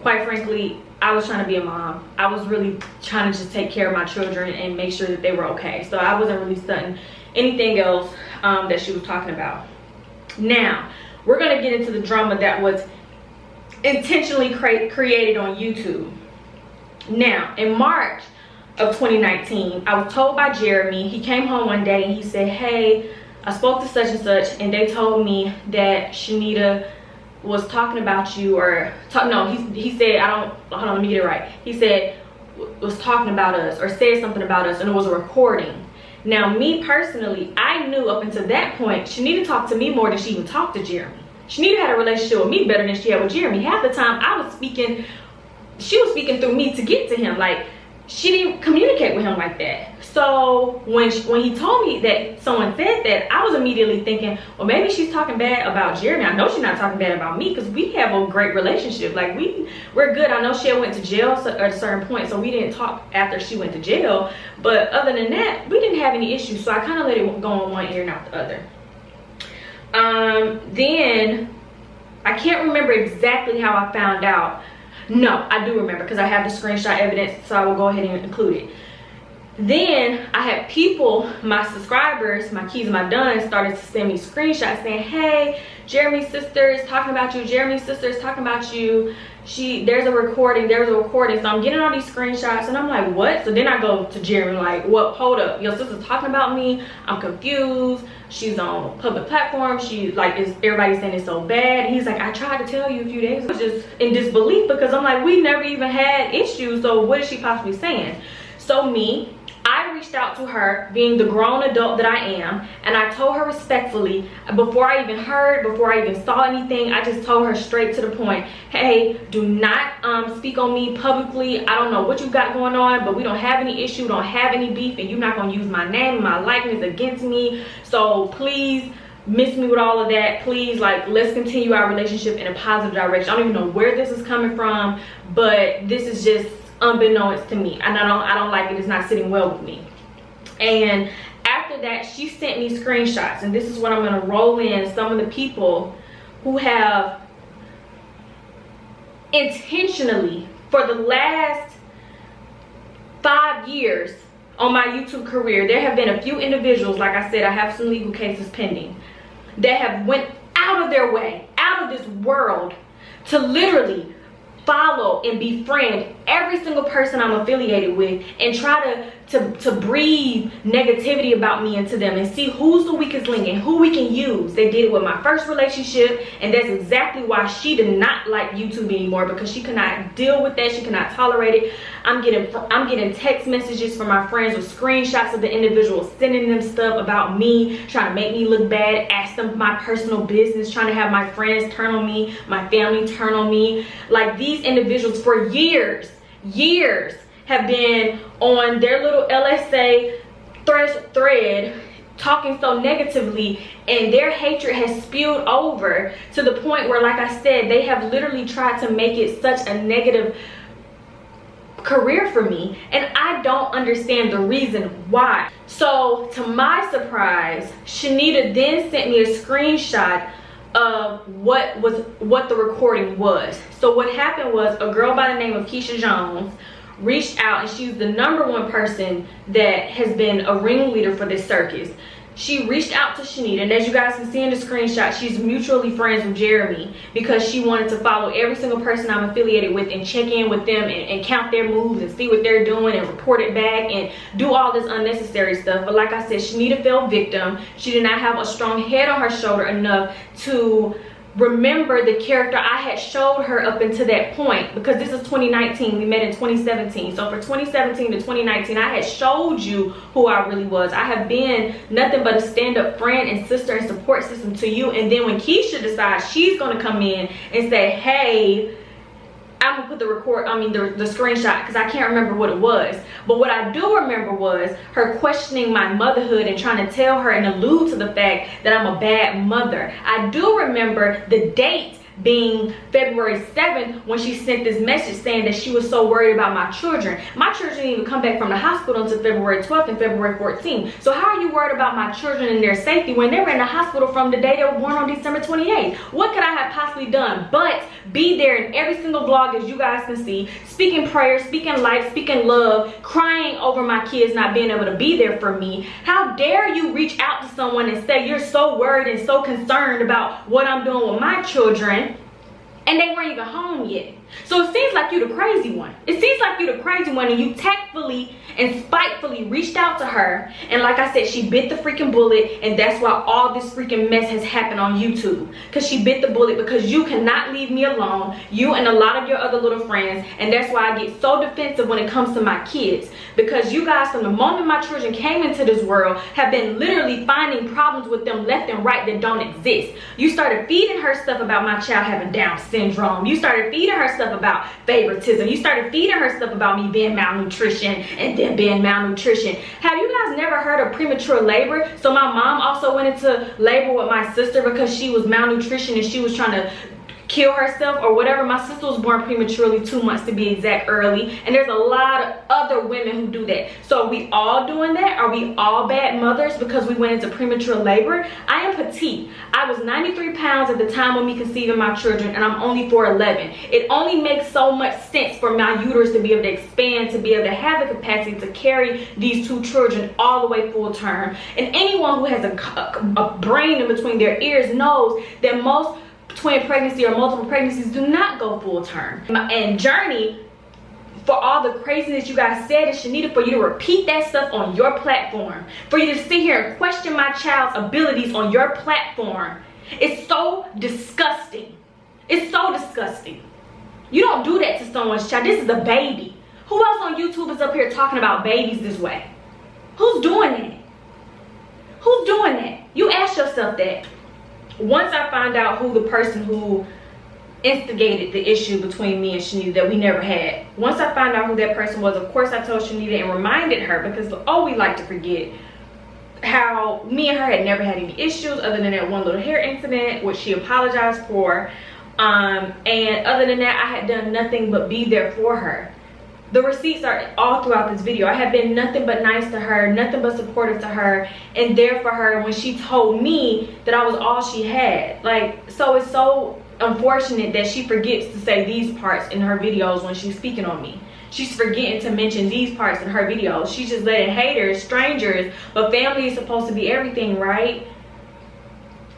quite frankly, I was trying to be a mom. I was really trying to just take care of my children and make sure that they were okay. So I wasn't really studying anything else that she was talking about. Now, we're gonna get into the drama that was intentionally created on YouTube. Now, in March of 2019, I was told by Jeremy, he came home one day and he said, hey, I spoke to such and such, and they told me that Shanita was talking about you, or he said, hold on, let me get it right. He said, was talking about us or said something about us, and it was a recording. Now, me personally, I knew up until that point, Shanita talked to me more than she even talked to Jeremy. Shanita had a relationship with me better than she had with Jeremy. Half the time I was speaking, she was speaking through me to get to him. Like, she didn't communicate with him like that. So when he told me that someone said that, I was immediately thinking, well, maybe she's talking bad about Jeremy. I know she's not talking bad about me, because we have a great relationship. Like, we're good. I know she went to jail at a certain point, so we didn't talk after she went to jail. But other than that, we didn't have any issues. So I kind of let it go on one ear and out the other. Then I can't remember exactly how I found out. No, I do remember, because I have the screenshot evidence, so I will go ahead and include it. Then I had people, my subscribers, my keys, my duns, started to send me screenshots saying, hey, Jeremy's sister is talking about you, Jeremy's sister is talking about you, there's a recording. So I'm getting all these screenshots, and I'm like, what? So then I go to Jeremy like, what, hold up, your sister's talking about me, I'm confused, she's on public platform, she like, is everybody saying it's so bad? And he's like, I tried to tell you a few days ago. I was just in disbelief, because I'm like, we never even had issues, so what is she possibly saying? So I reached out to her, being the grown adult that I am, and I told her respectfully, before I even saw anything, I just told her straight to the point, hey, do not speak on me publicly. I don't know what you got going on, but we don't have any issue, don't have any beef, and you're not going to use my name and my likeness against me. So please miss me with all of that. Please, like, let's continue our relationship in a positive direction. I don't even know where this is coming from, but this is just unbeknownst to me, and I don't like it. It's not sitting well with me. And after that, she sent me screenshots, and this is what I'm going to roll in. Some of the people who have intentionally, for the last 5 years on my YouTube career, there have been a few individuals, like I said, I have some legal cases pending, that have went out of their way, out of this world, to literally follow and befriend every single person I'm affiliated with, and try to breathe negativity about me into them, and see who's the weakest link and who we can use. They did it with my first relationship, and that's exactly why she did not like YouTube anymore, because she could not deal with that. She could not tolerate it. I'm getting text messages from my friends with screenshots of the individuals sending them stuff about me, trying to make me look bad, ask them my personal business, trying to have my friends turn on me, my family turn on me. Like, these individuals for years have been on their little LSA thread talking so negatively, and their hatred has spewed over to the point where, like I said, they have literally tried to make it such a negative career for me, and I don't understand the reason why. So to my surprise, Shanita then sent me a screenshot of what the recording was. So what happened was, a girl by the name of Keesha Jones reached out, and she's the #1 person that has been a ringleader for this circus. She reached out to Shanita, and as you guys can see in the screenshot, she's mutually friends with Jeremy, because she wanted to follow every single person I'm affiliated with and check in with them and count their moves and see what they're doing and report it back and do all this unnecessary stuff. But like I said, Shanita fell victim. She did not have a strong head on her shoulder enough to remember the character I had showed her up until that point, because this is 2019, we met in 2017. So for 2017 to 2019, I had showed you who I really was. I have been nothing but a stand-up friend and sister and support system to you. And then when Keesha decides she's going to come in and say, hey, I'm gonna put the screenshot because I can't remember what it was. But what I do remember was her questioning my motherhood and trying to tell her and allude to the fact that I'm a bad mother. I do remember the date being February 7th when she sent this message saying that she was so worried about my children. My children didn't even come back from the hospital until February 12th and February 14th. So how are you worried about my children and their safety when they were in the hospital from the day they were born on December 28th? What could I have possibly done but be there in every single vlog, as you guys can see, speaking prayers, speaking life, speaking love, crying over my kids not being able to be there for me? How dare you reach out to someone and say you're so worried and so concerned about what I'm doing with my children, and they weren't even home yet? So it seems like you the crazy one. It seems like you the crazy one, and you tactfully and spitefully reached out to her, and like I said, she bit the freaking bullet, and that's why all this freaking mess has happened on YouTube. Because she bit the bullet, because you cannot leave me alone, you and a lot of your other little friends, and that's why I get so defensive when it comes to my kids. Because you guys, from the moment my children came into this world, have been literally finding problems with them left and right that don't exist. You started feeding her stuff about my child having Down syndrome. You started feeding her stuff about favoritism. You started feeding her stuff about me being malnutrition and then being malnutrition. Have you guys never heard of premature labor? So my mom also went into labor with my sister because she was malnutrition and she was trying to kill herself or whatever. My sister was born prematurely, 2 months to be exact, early, and there's a lot of other women who do that. So are we all doing that? Are we all bad mothers because we went into premature labor? I am petite. I was 93 pounds at the time when me conceiving my children, and I'm only 4'11". It only makes so much sense for my uterus to be able to expand, to be able to have the capacity to carry these 2 children all the way full term. And anyone who has a brain in between their ears knows that most twin pregnancy or multiple pregnancies do not go full term. And Journie, for all the craziness you guys said, and Shanita, for you to repeat that stuff on your platform, for you to sit here and question my child's abilities on your platform, it's so disgusting. It's so disgusting. You don't do that to someone's child. This is a baby. Who else on YouTube is up here talking about babies this way? Who's doing that? Who's doing that? You ask yourself that. Once I find out who the person who instigated the issue between me and Shanita that we never had, once I found out who that person was, of course I told Shanita and reminded her, because we like to forget how me and her had never had any issues other than that one little hair incident, which she apologized for. And other than that, I had done nothing but be there for her. The receipts are all throughout this video. I have been nothing but nice to her, nothing but supportive to her, and there for her when she told me that I was all she had. Like, so it's so unfortunate that she forgets to say these parts in her videos when she's speaking on me. She's forgetting to mention these parts in her videos. She's just letting haters, strangers, but family is supposed to be everything, right?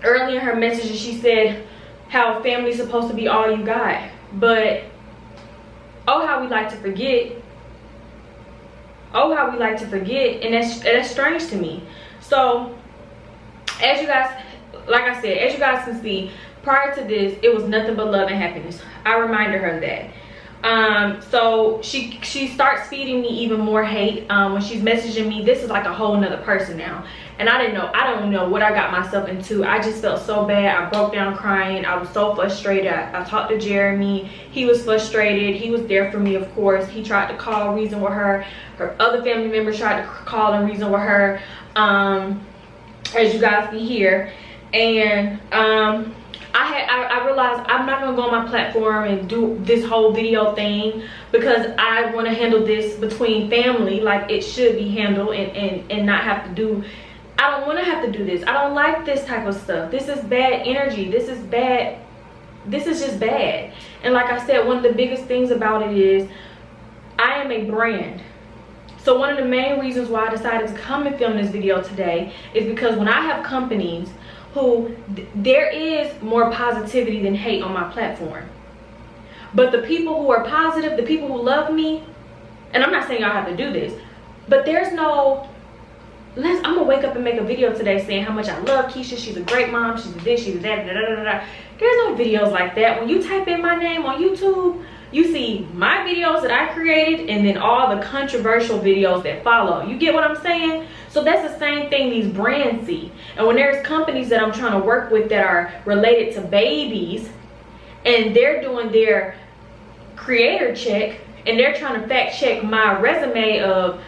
Early in her messages, she said how family is supposed to be all you got. But oh, how we like to forget. Oh, how we like to forget. And that's strange to me. So, as you guys, like I said, as you guys can see, prior to this, it was nothing but love and happiness. I reminded her of that. So she starts feeding me even more hate when she's messaging me. This is like a whole nother person now, and I don't know what I got myself into. I just felt so bad. I broke down crying. I was so frustrated. I talked to Jeremy. He was frustrated. He was there for me, of course. He tried to call, reason with her. Her other family members tried to call and reason with her, as you guys can hear. And I realized I'm not gonna go on my platform and do this whole video thing because I want to handle this between family like it should be handled, and not have to do. I don't want to have to do this. I don't like this type of stuff. This is bad energy. This is bad. This is just bad. And like I said, one of the biggest things about it is I am a brand. So one of the main reasons why I decided to come and film this video today is because when I have companies who there is more positivity than hate on my platform, but the people who are positive, the people who love me, and I'm not saying y'all have to do this, but there's no I'm gonna wake up and make a video today saying how much I love Keesha, she's a great mom, she's this, she's that, da, da, da, da. There's no videos like that. When you type in my name on YouTube, you see my videos that I created and then all the controversial videos that follow. You get what I'm saying? So that's the same thing these brands see. And when there's companies that I'm trying to work with that are related to babies, and they're doing their creator check, and they're trying to fact check my resume of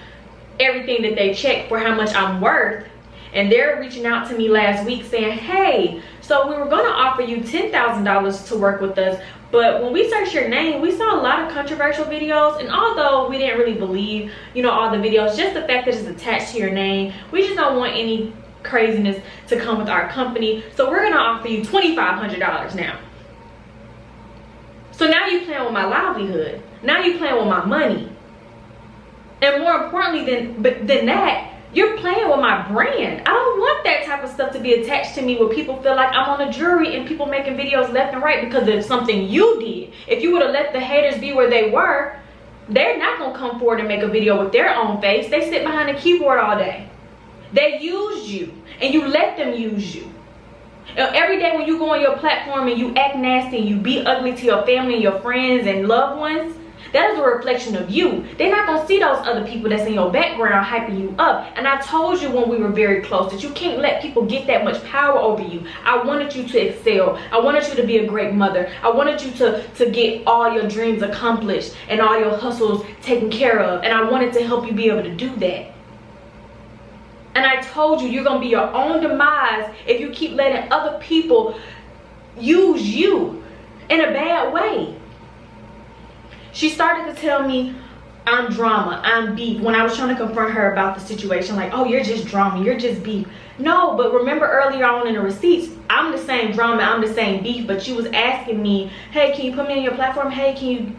everything that they checked for how much I'm worth. And they're reaching out to me last week saying, hey, so we were going to offer you $10,000 to work with us, but when we searched your name, we saw a lot of controversial videos, and although we didn't really believe, you know, all the videos, just the fact that it's attached to your name, we just don't want any craziness to come with our company, so we're going to offer you $2,500 now. So now you playing with my livelihood. Now you playing with my money. And more importantly than that, you're playing with my brand. I don't want that type of stuff to be attached to me where people feel like I'm on a jury and people making videos left and right because of something you did. If you would have let the haters be where they were, they're not going to come forward and make a video with their own face. They sit behind a keyboard all day. They use you and you let them use you. Every day when you go on your platform and you act nasty and you be ugly to your family and your friends and loved ones, that is a reflection of you. They're not going to see those other people that's in your background hyping you up. And I told you when we were very close that you can't let people get that much power over you. I wanted you to excel. I wanted you to be a great mother. I wanted you to get all your dreams accomplished and all your hustles taken care of. And I wanted to help you be able to do that. And I told you, you're going to be your own demise if you keep letting other people use you in a bad way. She started to tell me I'm drama, I'm beef. When I was trying to confront her about the situation, like, oh, you're just drama, you're just beef. No, but remember earlier on in the receipts, I'm the same drama, I'm the same beef, but she was asking me, hey, can you put me on your platform? Hey, can you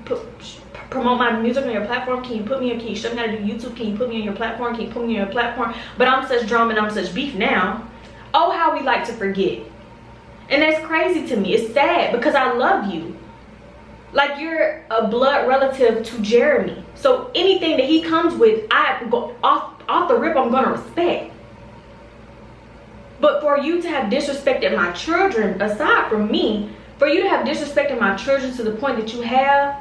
promote my music on your platform? Can you put me on, can you show me how to do YouTube? Can you put me on your platform? Can you put me on your platform? But I'm such drama and I'm such beef now. Oh, how we like to forget. And that's crazy to me. It's sad because I love you. Like, you're a blood relative to Jeremy. So anything that he comes with, I go off the rip, I'm gonna respect. But for you to have disrespected my children, aside from me, for you to have disrespected my children to the point that you have,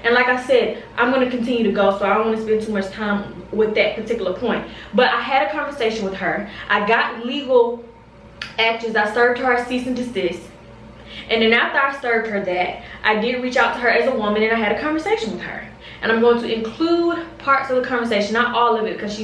and like I said, I'm gonna continue to go, so I don't wanna spend too much time with that particular point. But I had a conversation with her. I got legal actions. I served her a cease and desist. And then after I served her that, I did reach out to her as a woman and I had a conversation with her. And I'm going to include parts of the conversation, not all of it, because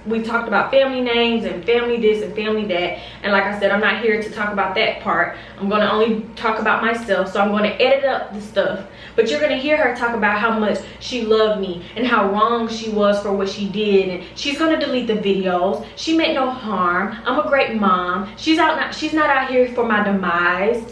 we talked about family names and family this and family that. And like I said, I'm not here to talk about that part. I'm going to only talk about myself. So I'm going to edit up the stuff. But you're going to hear her talk about how much she loved me and how wrong she was for what she did. And she's going to delete the videos. She meant no harm. I'm a great mom. She's not out here for my demise.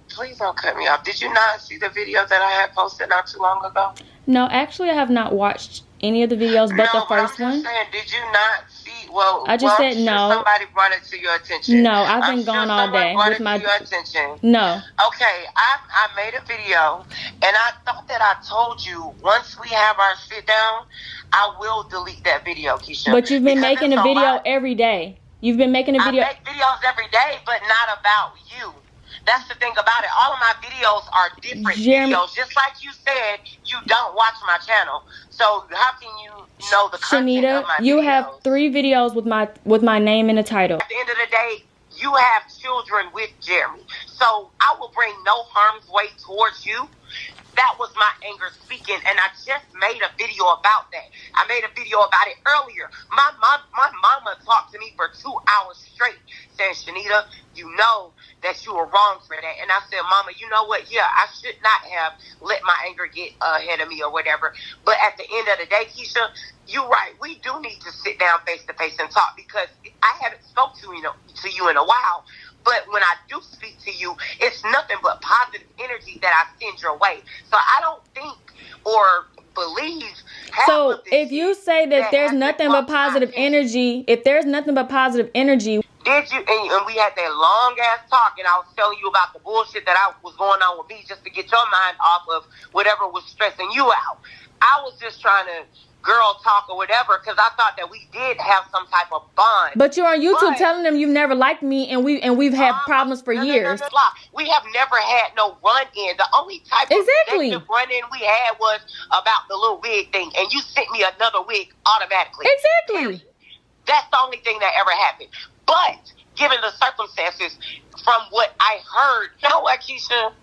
Please don't cut me off. Did you not see the video that I had posted not too long ago?
No, actually I have not watched any of the videos but the first one.
I'm just saying, did you not see? Well,
I just said no.
Somebody brought it to your attention.
No, I've been gone all day with my.
To your attention.
No.
Okay, I made a video, and I thought that I told you once we have our sit down, I will delete that video, Keesha.
But you've been making a video every day. You've been making a video.
I make videos every day, but not about you. That's the thing about it. All of my videos are different videos. Just like you said, you don't watch my channel. So how can you know the content of my videos?
You have 3 videos with my name in the title.
At the end of the day, you have children with Jeremy. So I will bring no harm's way towards you. That was my anger speaking, and I just made a video about that. I made a video about it earlier. My mama talked to me for 2 hours straight, saying, Shanita, you know that you were wrong for that. And I said, Mama, you know what? Yeah, I should not have let my anger get ahead of me or whatever. But at the end of the day, Keesha, you're right. We do need to sit down face to face and talk, because I haven't spoke to you in a while. But when I do speak to you, it's nothing but positive energy that I send your way. So I don't think or believe.
So if you say that there's nothing but positive energy, did you?
And we had that long ass talk, and I was telling you about the bullshit that was going on with me, just to get your mind off of whatever was stressing you out. I was just trying to girl talk or whatever, because I thought that we did have some type of bond.
But you're on YouTube telling them you've never liked me, and we've had problems for years.
We have never had no run-in. The only type of negative run-in we had was about the little wig thing, and you sent me another wig automatically.
Exactly.
That's the only thing that ever happened. But given the circumstances, from what I heard, you know what, Keesha?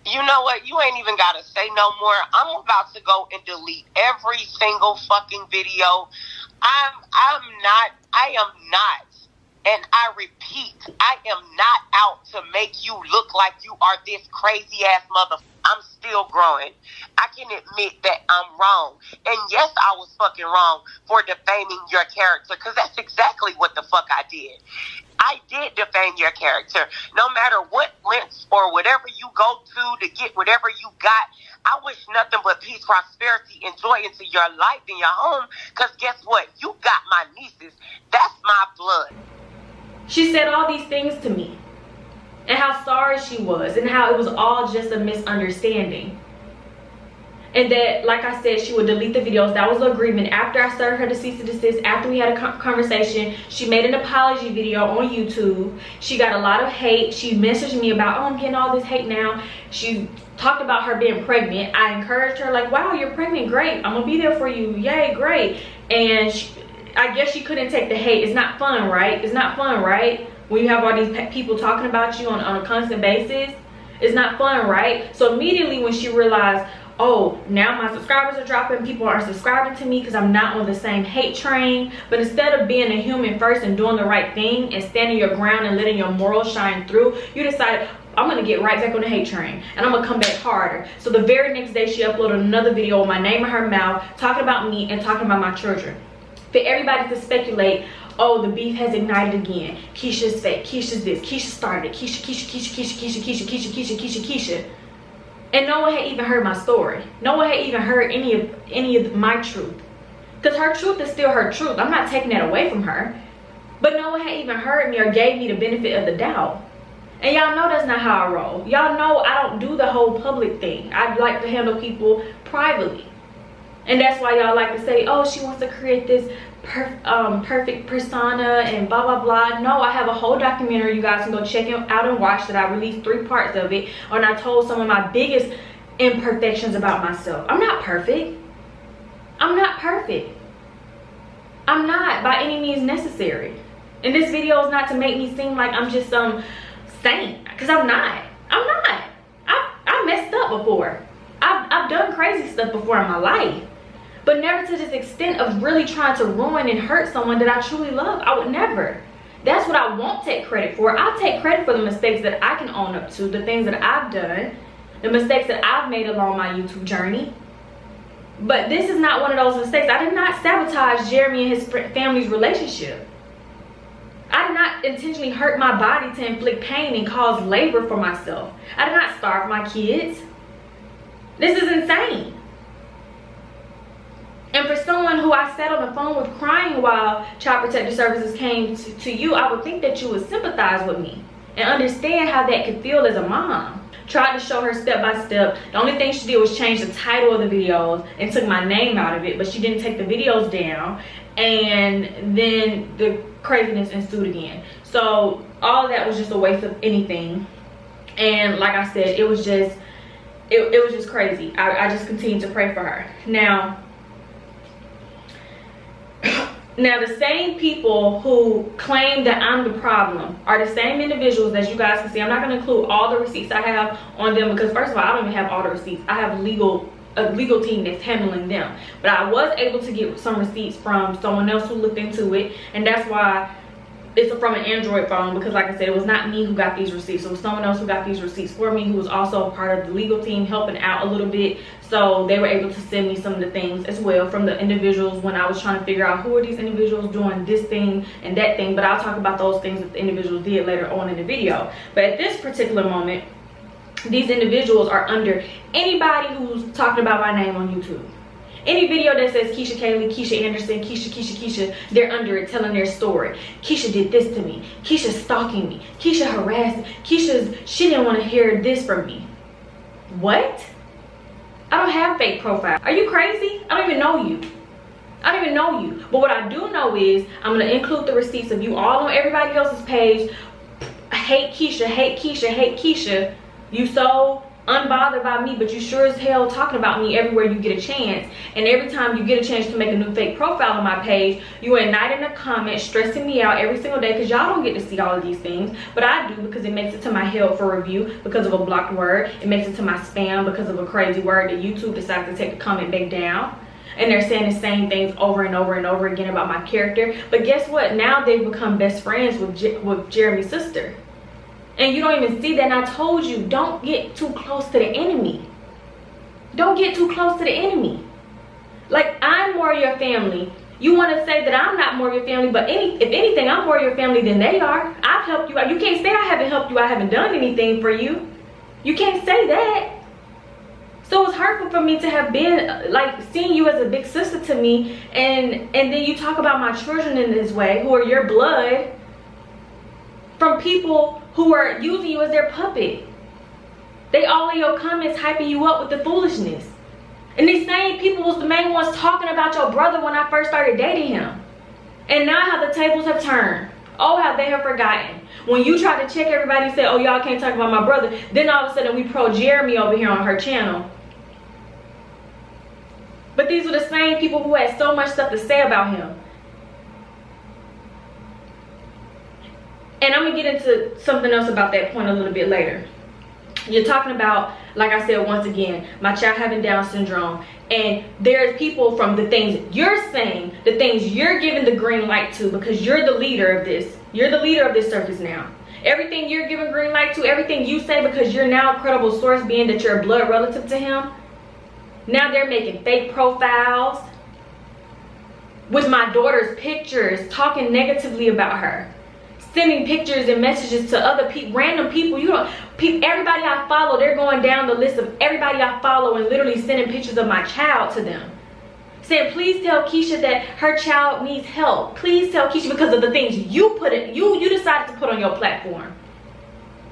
You know what? You ain't even gotta say no more. I'm about to go and delete every single fucking video. I am not, and I repeat, I am not out to make you look like you are this crazy ass motherfucker. I'm still growing. I can admit that I'm wrong. And yes, I was fucking wrong for defaming your character, because that's exactly what the fuck I did. I did defame your character. No matter what lengths or whatever you go to get whatever you got, I wish nothing but peace, prosperity, and joy into your life and your home, because guess what? You got my nieces. That's my blood.
She said all these things to me, and how sorry she was, and how it was all just a misunderstanding. And that, like I said, she would delete the videos. That was the agreement. After I started her to cease and desist, after we had a conversation, she made an apology video on YouTube. She got a lot of hate. She messaged me about, oh, I'm getting all this hate now. She talked about her being pregnant. I encouraged her, like, wow, you're pregnant, great. I'm gonna be there for you, yay, great. And I guess she couldn't take the hate. It's not fun, right? It's not fun, right? When you have all these people talking about you on a constant basis, it's not fun, right? So immediately when she realized, oh, now my subscribers are dropping, people are subscribing to me because I'm not on the same hate train. But instead of being a human first and doing the right thing and standing your ground and letting your morals shine through, you decided, I'm gonna get right back on the hate train and I'm gonna come back harder. So the very next day she uploaded another video with my name in her mouth, talking about me and talking about my children. For everybody to speculate, oh, the beef has ignited again. Keisha's fake, Keisha's this, Keisha started it, Keisha. And no one had even heard my story. No one had even heard any of my truth. Because her truth is still her truth. I'm not taking that away from her. But no one had even heard me or gave me the benefit of the doubt. And y'all know that's not how I roll. Y'all know I don't do the whole public thing. I like to handle people privately. And that's why y'all like to say, oh, she wants to create this perfect persona and blah blah blah. No, I have a whole documentary you guys can go check it out and watch, that I released 3 parts of it, and I told some of my biggest imperfections about myself. I'm not perfect. I'm not perfect. I'm not by any means necessary. And this video is not to make me seem like I'm just some saint, because I'm not. I messed up before. I've done crazy stuff before in my life. But never to this extent of really trying to ruin and hurt someone that I truly love. I would never. That's what I won't take credit for. I'll take credit for the mistakes that I can own up to, the things that I've done, the mistakes that I've made along my YouTube journey. But this is not one of those mistakes. I did not sabotage Jeremy and his family's relationship. I did not intentionally hurt my body to inflict pain and cause labor for myself. I did not starve my kids. This is insane. And for someone who I sat on the phone with crying while Child Protective Services came to you, I would think that you would sympathize with me and understand how that could feel as a mom. Tried to show her step by step. The only thing she did was change the title of the videos and took my name out of it, but she didn't take the videos down. And then the craziness ensued again. So all of that was just a waste of anything. And like I said, it was just crazy. I just continued to pray for her. Now the same people who claim that I'm the problem are the same individuals, as you guys can see. I'm not going to include all the receipts I have on them, because first of all, I don't even have all the receipts. I have a legal team that's handling them. But I was able to get some receipts from someone else who looked into it, and that's why it's from an Android phone, because like I said, it was not me who got these receipts. It was someone else who got these receipts for me, who was also a part of the legal team helping out a little bit. So they were able to send me some of the things as well from the individuals when I was trying to figure out who are these individuals doing this thing and that thing. But I'll talk about those things that the individuals did later on in the video. But at this particular moment, these individuals are under anybody who's talking about my name on YouTube. Any video that says Keesha Kaylee, Keesha Anderson, Keesha, they're under it telling their story. Keesha did this to me. Keisha's stalking me. Keisha harassed. She didn't want to hear this from me. What? I don't have fake profile. Are you crazy? I don't even know you. I don't even know you. But what I do know is I'm going to include the receipts of you all on everybody else's page. Hate Keesha, hate Keesha, hate Keesha. You so unbothered by me, but you sure as hell talking about me everywhere you get a chance. And every time you get a chance to make a new fake profile on my page, you at night in the comments stressing me out every single day, because y'all don't get to see all of these things, but I do, because it makes it to my held for review because of a blocked word. It makes it to my spam because of a crazy word that YouTube decides to take the comment back down. And they're saying the same things over and over and over again about my character. But guess what? Now they've become best friends with Jeremy's sister. And you don't even see that. And I told you, don't get too close to the enemy. Don't get too close to the enemy. Like, I'm more your family. You want to say that I'm not more your family, but if anything, I'm more your family than they are. I've helped you out. You can't say I haven't helped you. I haven't done anything for you. You can't say that. So it's hurtful for me to have been, like, seeing you as a big sister to me, and then you talk about my children in this way, who are your blood, from people who are using you as their puppet. They all in your comments hyping you up with the foolishness. And these same people was the main ones talking about your brother when I first started dating him. And now how the tables have turned. Oh, how they have forgotten. When you try to check everybody, say, oh, y'all can't talk about my brother, then all of a sudden we pro Jeremy over here on her channel. But these are the same people who had so much stuff to say about him. And I'm going to get into something else about that point a little bit later. You're talking about, like I said once again, my child having Down syndrome. And there's people from the things you're saying, the things you're giving the green light to, because you're the leader of this. You're the leader of this circus now. Everything you're giving green light to, everything you say, because you're now a credible source, being that you're a blood relative to him. Now they're making fake profiles with my daughter's pictures, talking negatively about her, sending pictures and messages to other people, random people. Everybody I follow, they're going down the list of everybody I follow and literally sending pictures of my child to them, saying, please tell Keesha that her child needs help. Please tell Keesha, because of the things you decided to put on your platform.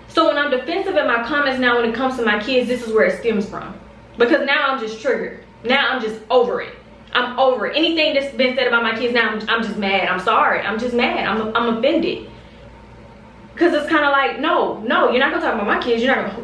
So when I'm defensive in my comments now when it comes to my kids, this is where it stems from. Because now I'm just triggered. Now I'm just over it. I'm over it. Anything that's been said about my kids now, I'm just mad. I'm sorry. I'm just mad. I'm offended. Because it's kind of like, no, you're not gonna talk about my kids. You're not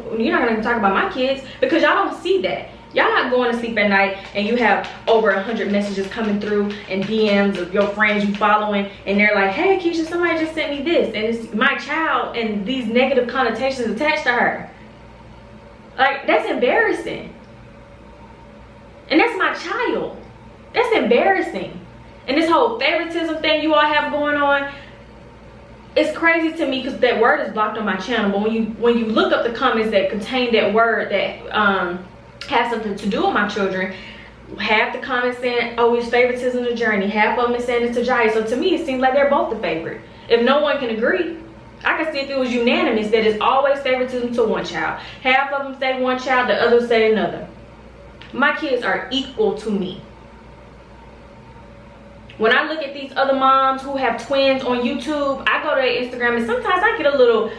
gonna talk about my kids, because y'all don't see that. Y'all not going to sleep at night and you have over 100 messages coming through and DMs of your friends you following, and they're like, hey Keesha, somebody just sent me this, and it's my child and these negative connotations attached to her. Like, that's embarrassing. And that's my child. That's embarrassing. And this whole favoritism thing you all have going on, it's crazy to me, because that word is blocked on my channel. But when you look up the comments that contain that word that has something to do with my children, half the comments saying, oh, it's favoritism to Journie, half of them is saying it's to Jiya. So to me, it seems like they're both the favorite. If no one can agree, I could see if it was unanimous that it's always favoritism to one child. Half of them say one child, the others say another. My kids are equal to me. When I look at these other moms who have twins on YouTube, I go to their Instagram and sometimes I get a little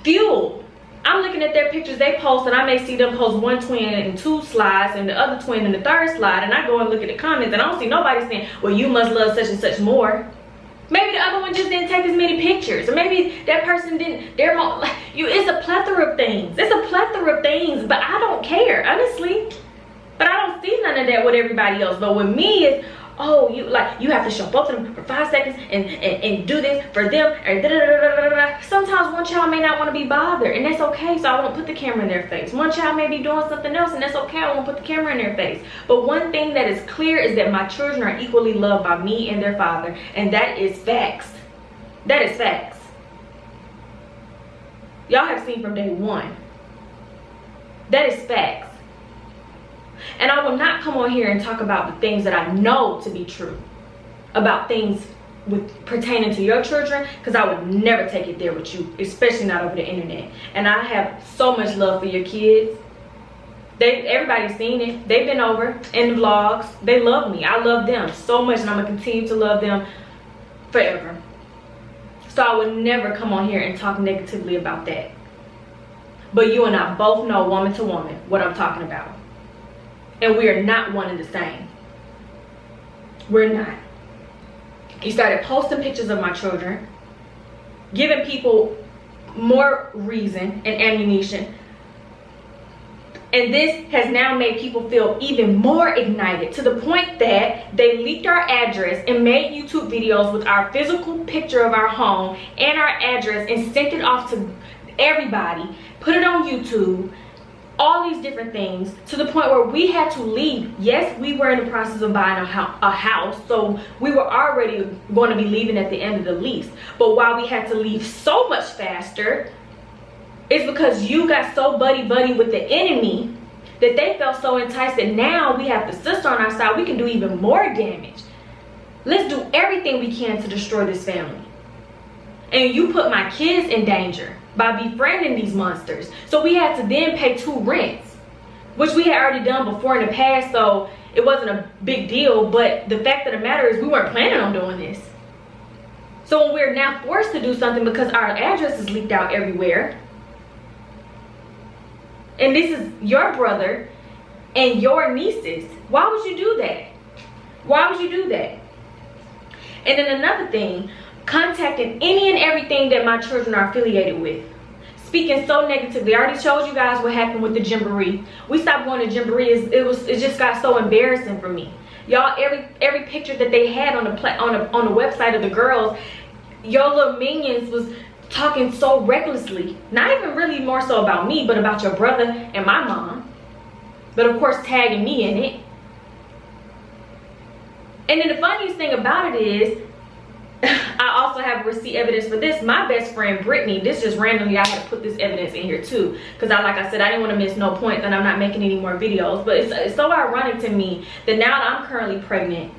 fueled. I'm looking at their pictures they post, and I may see them post one twin in 2 slides and the other twin in the 3rd slide, and I go and look at the comments and I don't see nobody saying, well, you must love such and such more. Maybe the other one just didn't take as many pictures, or maybe that person didn't. It's a plethora of things. It's a plethora of things, but I don't care, honestly. But I don't see none of that with everybody else. But with me, it's, oh, you have to show both of them for 5 seconds and do this for them. Or da, da, da, da, da, da. Sometimes one child may not want to be bothered, and that's okay. So I won't put the camera in their face. One child may be doing something else, and that's okay. I won't put the camera in their face. But one thing that is clear is that my children are equally loved by me and their father, and that is facts. That is facts. Y'all have seen from day one. That is facts. And I will not come on here and talk about the things that I know to be true about things pertaining to your children, because I would never take it there with you, especially not over the internet. And I have so much love for your kids. Everybody's seen it. They've been over in the vlogs. They love me. I love them so much, and I'm gonna continue to love them forever. So I would never come on here and talk negatively about that. But you and I both know, woman to woman, what I'm talking about. And we are not one and the same. We're not. You started posting pictures of my children, giving people more reason and ammunition. And this has now made people feel even more ignited, to the point that they leaked our address and made YouTube videos with our physical picture of our home and our address and sent it off to everybody, put it on YouTube, all these different things, to the point where we had to leave. Yes, we were in the process of buying a house, so we were already going to be leaving at the end of the lease. But why we had to leave so much faster, it's because you got so buddy-buddy with the enemy that they felt so enticed that now we have the sister on our side. We can do even more damage. Let's do everything we can to destroy this family. And you put my kids in danger by befriending these monsters. So we had to then pay 2 rents, which we had already done before in the past, so it wasn't a big deal. But the fact of the matter is we weren't planning on doing this. So when we're now forced to do something because our address is leaked out everywhere, and this is your brother and your nieces, why would you do that? Why would you do that? And then another thing, contacting any and everything that my children are affiliated with, speaking so negatively. I already showed you guys what happened with the Jamboree. We stopped going to Jamboree. It just got so embarrassing for me. Y'all, every picture that they had on the website of the girls, your little minions was talking so recklessly, not even really more so about me, but about your brother and my mom, but of course tagging me in it. And then the funniest thing about it is, I also have receipt evidence for this. My best friend Brittany, this just randomly, I had to put this evidence in here too, because like I said, I didn't want to miss no point that I'm not making any more videos. But it's so ironic to me that now that I'm currently pregnant,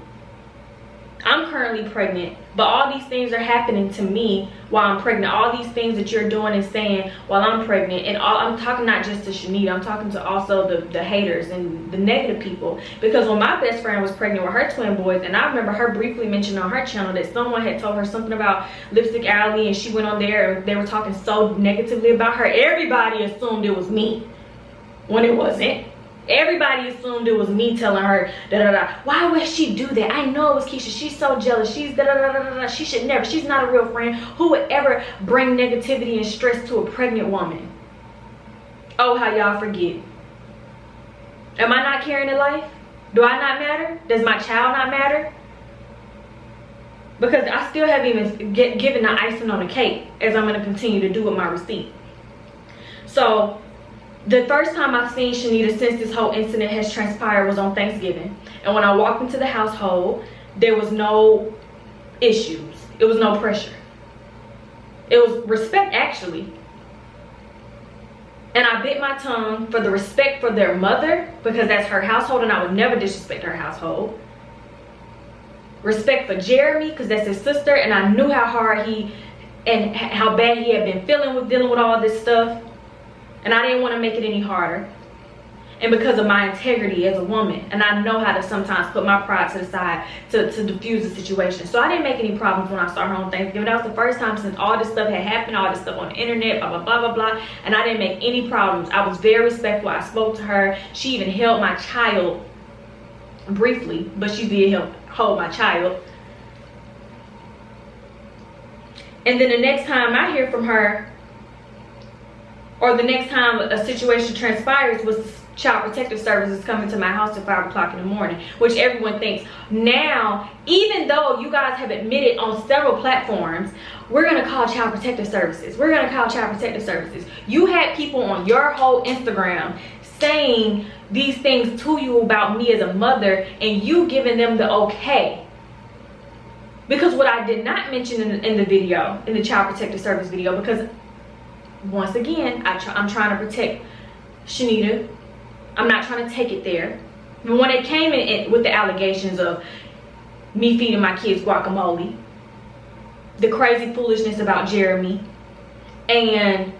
but all these things are happening to me while I'm pregnant. All these things that you're doing and saying while I'm pregnant, and I'm talking not just to Shanita, I'm talking to also the haters and the negative people. Because when my best friend was pregnant with her twin boys, and I remember her briefly mentioning on her channel that someone had told her something about Lipstick Alley, and she went on there and they were talking so negatively about her, everybody assumed it was me when it wasn't. Everybody assumed it was me telling her why would she do that? I know it was Keesha. She's so jealous. She's she should never. She's not a real friend. Who would ever bring negativity and stress to a pregnant woman? Oh, how y'all forget. Am I not carrying a life? Do I not matter? Does my child not matter? Because I still haven't even given the icing on the cake, as I'm going to continue to do with my receipt. So the first time I've seen Shanita since this whole incident has transpired was on Thanksgiving. And when I walked into the household, there was no issues. It was no pressure. It was respect, actually. And I bit my tongue for the respect for their mother, because that's her household and I would never disrespect her household. Respect for Jeremy, because that's his sister, and I knew how hard and how bad he had been feeling with dealing with all this stuff. And I didn't want to make it any harder. And because of my integrity as a woman, and I know how to sometimes put my pride to the side to diffuse the situation. So I didn't make any problems when I saw her on Thanksgiving. That was the first time since all this stuff had happened, all this stuff on the internet, blah, blah, blah, blah, blah. And I didn't make any problems. I was very respectful. I spoke to her. She even held my child briefly, but she did hold my child. And then the next time I hear from her, or the next time a situation transpires, was Child Protective Services coming to my house at 5 o'clock in the morning, which everyone thinks now, even though you guys have admitted on several platforms, we're going to call Child Protective Services. We're going to call Child Protective Services. You had people on your whole Instagram saying these things to you about me as a mother, and you giving them the okay. Because what I did not mention in the video, in the Child Protective Service video, because once again, I'm trying to protect Shanita. I'm not trying to take it there. But when it came in with the allegations of me feeding my kids guacamole, the crazy foolishness about Jeremy, and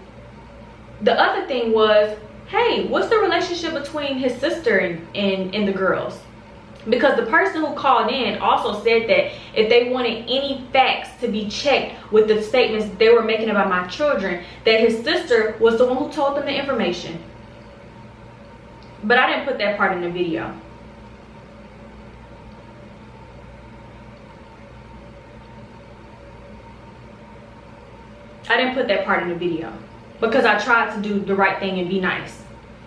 the other thing was, hey, what's the relationship between his sister and the girls? Because the person who called in also said that if they wanted any facts to be checked with the statements that they were making about my children, that his sister was the one who told them the information. But I didn't put that part in the video. I didn't put that part in the video because I tried to do the right thing and be nice.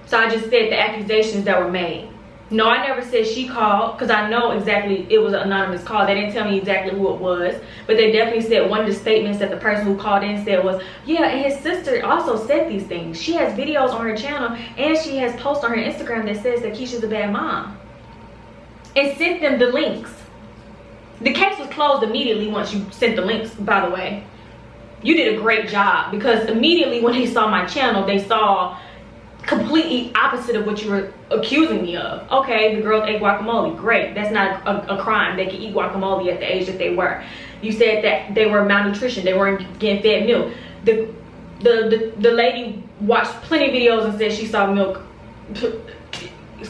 So I just said the accusations that were made. No, I never said she called, because I know exactly it was an anonymous call. They didn't tell me exactly who it was, but they definitely said one of the statements that the person who called in said was, yeah, and his sister also said these things. She has videos on her channel and she has posts on her Instagram that says that Keesha's a bad mom, and sent them the links. The case was closed immediately once you sent the links, by the way. You did a great job, because immediately when they saw my channel, they saw completely opposite of what you were accusing me of. Okay, the girls ate guacamole. Great. That's not a crime. They could eat guacamole at the age that they were. You said that they were malnutrition. They weren't getting fed milk. The lady watched plenty of videos and said she saw milk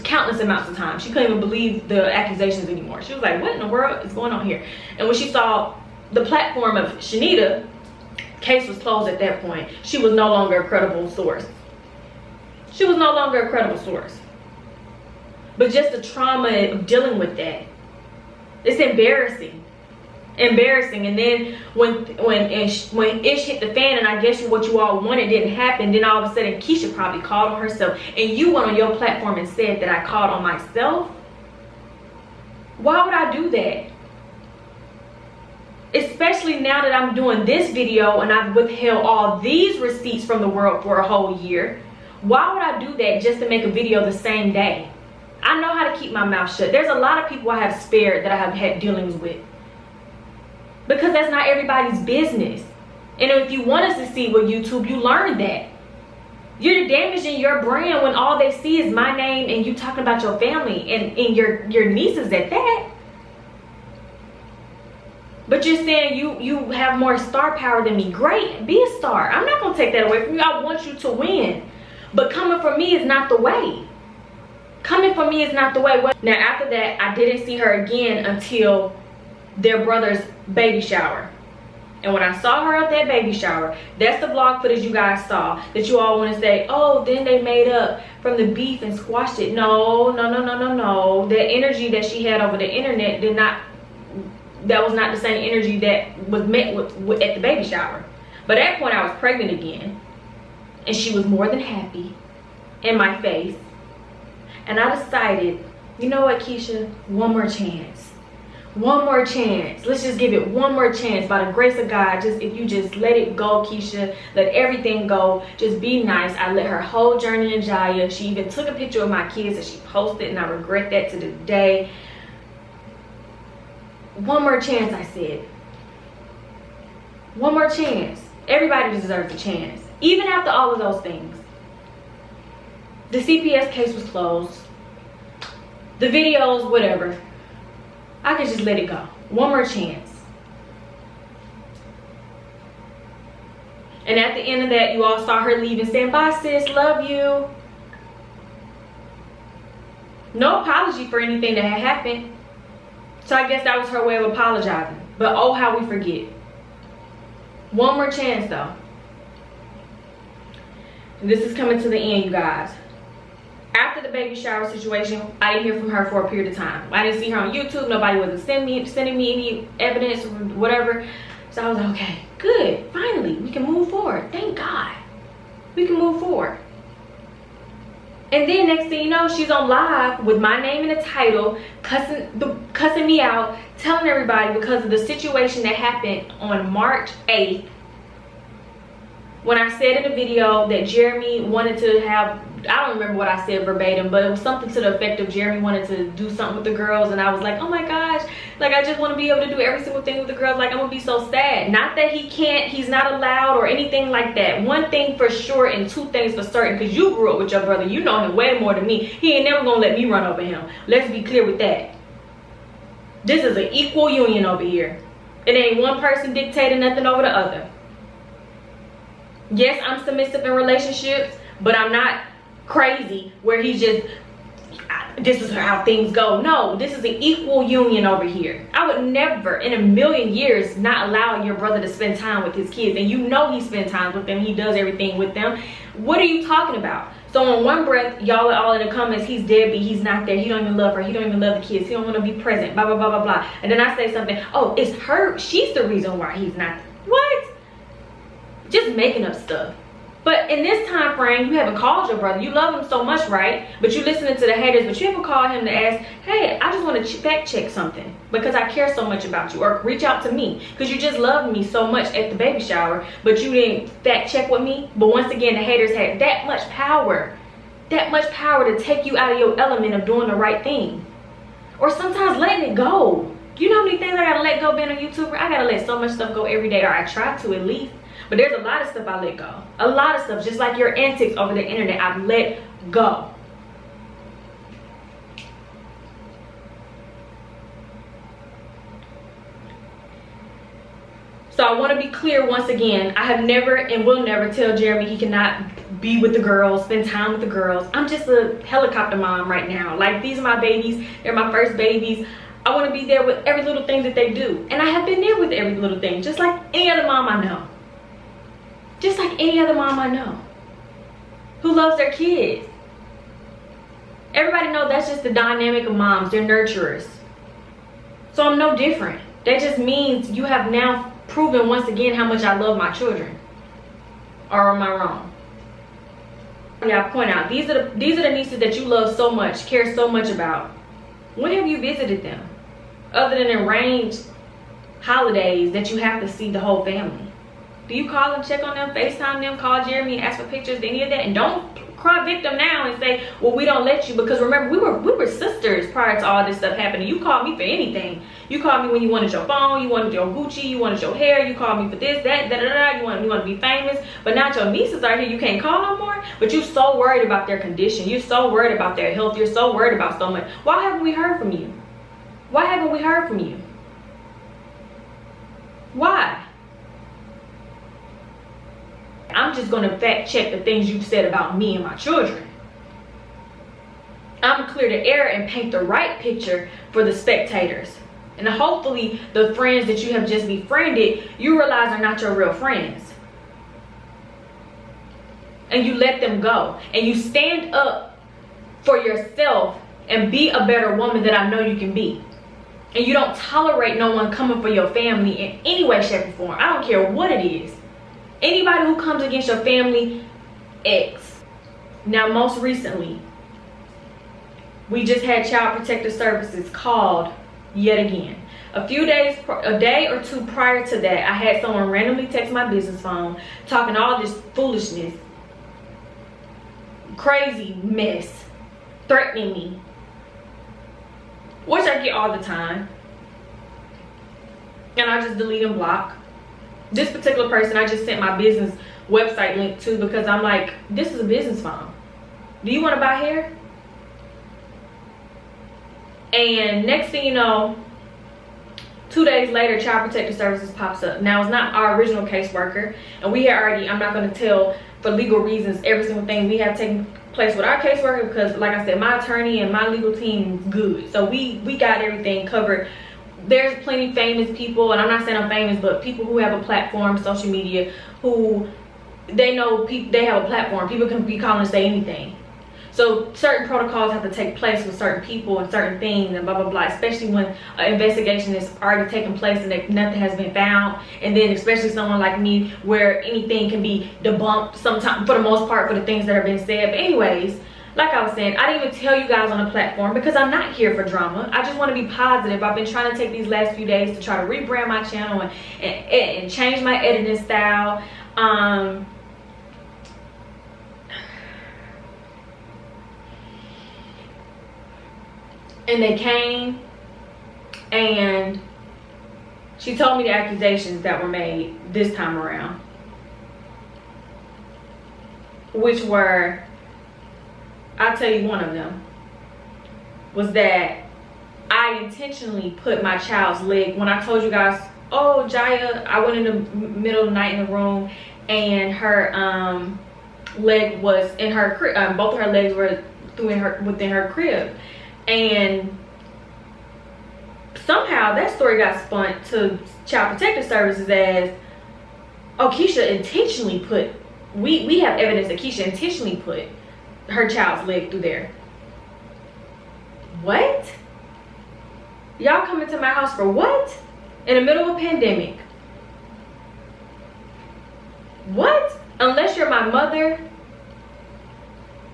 countless amounts of times. She couldn't even believe the accusations anymore. She was like, what in the world is going on here? And when she saw the platform of Shanita, case was closed at that point. She was no longer a credible source. She was no longer a credible source. But just the trauma of dealing with that, it's embarrassing. Embarrassing. And then when ish hit the fan, and I guess what you all wanted didn't happen, then all of a sudden Keesha probably called on herself, and you went on your platform and said that I called on myself. Why would I do that? Especially now that I'm doing this video and I've withheld all these receipts from the world for a whole year. Why would I do that just to make a video the same day? I know how to keep my mouth shut. There's a lot of people I have spared that I have had dealings with, because that's not everybody's business. And if you want to succeed with YouTube, you learn that. You're damaging your brand when all they see is my name and you talking about your family and your nieces at that. But you're saying you have more star power than me. Great, be a star. I'm not gonna take that away from you. I want you to win. But coming for me is not the way. Coming for me is not the way. Now after that, I didn't see her again until their brother's baby shower. And when I saw her at that baby shower, that's the vlog footage you guys saw that you all want to say, oh, then they made up from the beef and squashed it. No. The energy that she had over the internet that was not the same energy that was met with at the baby shower. But at that point, I was pregnant again. And she was more than happy in my face. And I decided, you know what, Keesha? One more chance. One more chance. Let's just give it one more chance. By the grace of God, if you just let it go, Keesha, let everything go. Just be nice. I let her hold Journie and Jiya. She even took a picture of my kids and she posted, and I regret that to the day. One more chance, I said. One more chance. Everybody deserves a chance. Even after all of those things. The CPS case was closed. The videos, whatever. I could just let it go. One more chance. And at the end of that, you all saw her leaving saying, bye sis, love you. No apology for anything that had happened. So I guess that was her way of apologizing. But oh, how we forget. One more chance though. And this is coming to the end, you guys. After the baby shower situation, I didn't hear from her for a period of time. I didn't see her on YouTube. Nobody wasn't sending me any evidence or whatever. So I was like, okay, good. Finally, we can move forward. Thank God. We can move forward. And then next thing you know, she's on live with my name in the title, cussing me out, telling everybody because of the situation that happened on March 8th. When I said in the video that Jeremy wanted to have, I don't remember what I said verbatim, but it was something to the effect of Jeremy wanted to do something with the girls, and I was like, oh my gosh, like I just want to be able to do every single thing with the girls. Like I'm gonna be so sad. Not that he can't, he's not allowed or anything like that. One thing for sure and two things for certain, because you grew up with your brother, you know him way more than me. He ain't never gonna let me run over him. Let's be clear with that. This is an equal union over here. It ain't one person dictating nothing over the other. Yes, I'm submissive in relationships, but I'm not crazy where he's just, this is how things go. No, this is an equal union over here. I would never in a million years not allow your brother to spend time with his kids. And you know he spends time with them. He does everything with them. What are you talking about? So in one breath, y'all are all in the comments, he's deadbeat, he's not there, he don't even love her, he don't even love the kids, he don't want to be present, blah, blah, blah, blah, blah. And then I say something, oh, it's her, she's the reason why he's not. What? just making up stuff. But in this time frame, you haven't called your brother. You love him so much, right? But you listening to the haters, but you haven't called him to ask, hey, I just want to fact check something because I care so much about you. Or reach out to me because you just loved me so much at the baby shower, but you didn't fact check with me. But once again, the haters had that much power to take you out of your element of doing the right thing. Or sometimes letting it go. You know how many things I gotta let go being a YouTuber? I gotta let so much stuff go every day, or I try to at least. But there's a lot of stuff I let go. A lot of stuff, just like your antics over the internet, I've let go. So I want to be clear once again, I have never and will never tell Jeremy he cannot be with the girls, spend time with the girls. I'm just a helicopter mom right now. Like, these are my babies. They're my first babies. I want to be there with every little thing that they do. And I have been there with every little thing, just like any other mom I know. Just like any other mom I know who loves their kids. Everybody knows that's just the dynamic of moms. They're nurturers. So I'm no different. That just means you have now proven once again how much I love my children. Or am I wrong? Yeah, I point out, these are the nieces that you love so much, care so much about. When have you visited them? Other than arranged holidays that you have to see the whole family. Do you call them, check on them, FaceTime them, call Jeremy and ask for pictures, any of that? And don't cry victim now and say, well, we don't let you, because remember, we were sisters prior to all this stuff happening. You called me for anything. You called me when you wanted your phone, you wanted your Gucci, you wanted your hair, you called me for this, that, da-da-da, you want to be famous. But now your nieces are here, you can't call no more. But you're so worried about their condition. You're so worried about their health. You're so worried about so much. Why haven't we heard from you? Why haven't we heard from you? Why? I'm just going to fact check the things you've said about me and my children. I'm gonna clear the air and paint the right picture for the spectators. And hopefully the friends that you have just befriended, you realize are not your real friends. And you let them go. And you stand up for yourself and be a better woman that I know you can be. And you don't tolerate no one coming for your family in any way, shape, or form. I don't care what it is. Anybody who comes against your family, X. Now, most recently, we just had Child Protective Services called yet again. A day or two prior to that, I had someone randomly text my business phone talking all this foolishness, crazy mess, threatening me, which I get all the time. And I just delete and block. This particular person I just sent my business website link to because I'm like, this is a business phone. Do you want to buy hair? And next thing you know, 2 days later, Child Protective Services pops up. Now, it's not our original caseworker, and we had already, I'm not going to tell for legal reasons every single thing we have taken place with our caseworker because, like I said, my attorney and my legal team is good. So we got everything covered. There's plenty famous people, and I'm not saying I'm famous, but people who have a platform, social media, who they know they have a platform. People can be calling and say anything. So certain protocols have to take place with certain people and certain things and blah, blah, blah, especially when an investigation is already taking place and that nothing has been found. And then especially someone like me where anything can be debunked sometimes, for the most part, for the things that have been said. But anyways, like I was saying, I didn't even tell you guys on the platform because I'm not here for drama. I just want to be positive. I've been trying to take these last few days to try to rebrand my channel and change my editing style. And they came and she told me the accusations that were made this time around, which were, I'll tell you one of them, was that I intentionally put my child's leg, when I told you guys, oh, Jiya, I went in the middle of the night in the room and her leg was in her crib, both of her legs were within her crib. And somehow that story got spun to Child Protective Services as, oh, Keesha intentionally put, we have evidence that Keesha intentionally put her child's leg through there. What? Y'all coming to my house for what? In the middle of a pandemic. What? Unless you're my mother,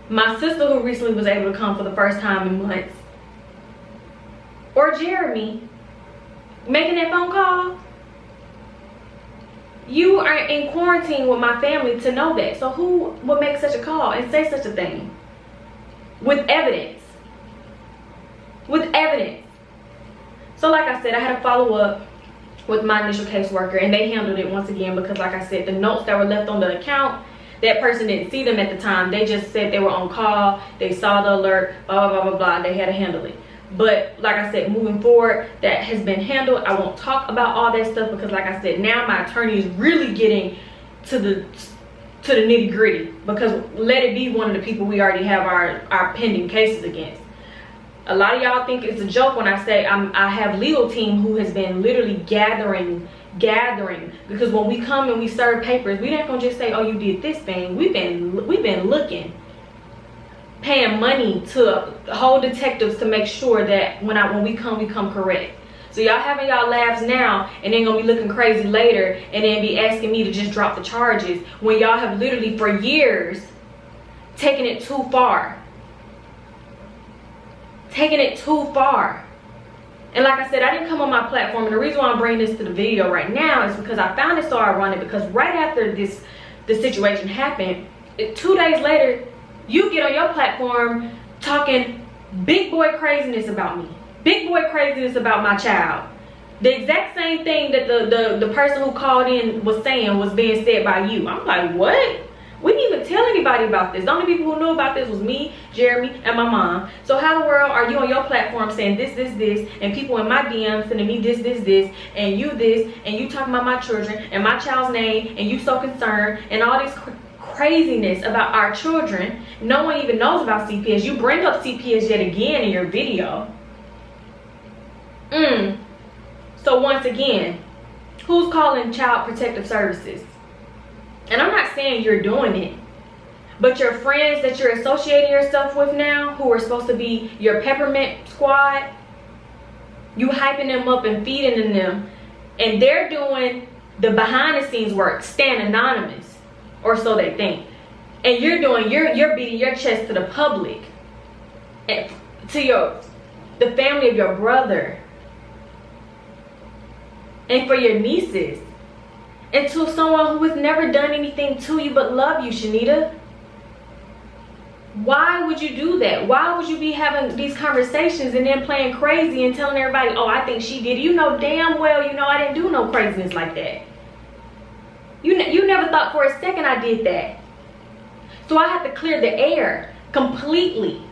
my sister who recently was able to come for the first time in months, or Jeremy making that phone call. You are in quarantine with my family to know that. So who would make such a call and say such a thing? With evidence. With evidence. So like I said, I had to follow up with my initial caseworker, and they handled it once again because like I said, the notes that were left on the account, that person didn't see them at the time. They just said they were on call, they saw the alert, blah, blah, blah, blah, they had to handle it. But like I said, moving forward, that has been handled. I won't talk about all that stuff because like I said, now my attorney is really getting to the nitty gritty, because let it be one of the people we already have our pending cases against. A lot of y'all think it's a joke when I say I have legal team who has been literally gathering, because when we come and we serve papers, we not gonna just say, oh, you did this thing. We've been looking, paying money to whole detectives to make sure that when we come correct. So y'all having y'all labs now and then gonna be looking crazy later and then be asking me to just drop the charges when y'all have literally for years taken it too far. Taking it too far. And like I said, I didn't come on my platform, and the reason why I'm bringing this to the video right now is because I found it so ironic, because right after this situation happened, 2 days later, you get on your platform talking big boy craziness about me, big boy craziness about my child. The exact same thing that the person who called in was saying was being said by you. I'm like, what? We didn't even tell anybody about this. The only people who knew about this was me, Jeremy, and my mom. So how in the world are you on your platform saying this, and people in my DMs sending me this, and you talking about my children and my child's name, and you so concerned, and all this craziness about our children. No one even knows about CPS. You bring up CPS yet again in your video. So once again, who's calling Child Protective Services? And I'm not saying you're doing it, but your friends that you're associating yourself with now, who are supposed to be your peppermint squad, you hyping them up and feeding them, and they're doing the behind the scenes work, staying anonymous, or so they think. And you're beating your chest to the public, and to the family of your brother, and for your nieces. And to someone who has never done anything to you but love you, Shanita. Why would you do that? Why would you be having these conversations and then playing crazy and telling everybody, oh, I think she did it? You know damn well, I didn't do no craziness like that. You never thought for a second I did that. So I had to clear the air completely.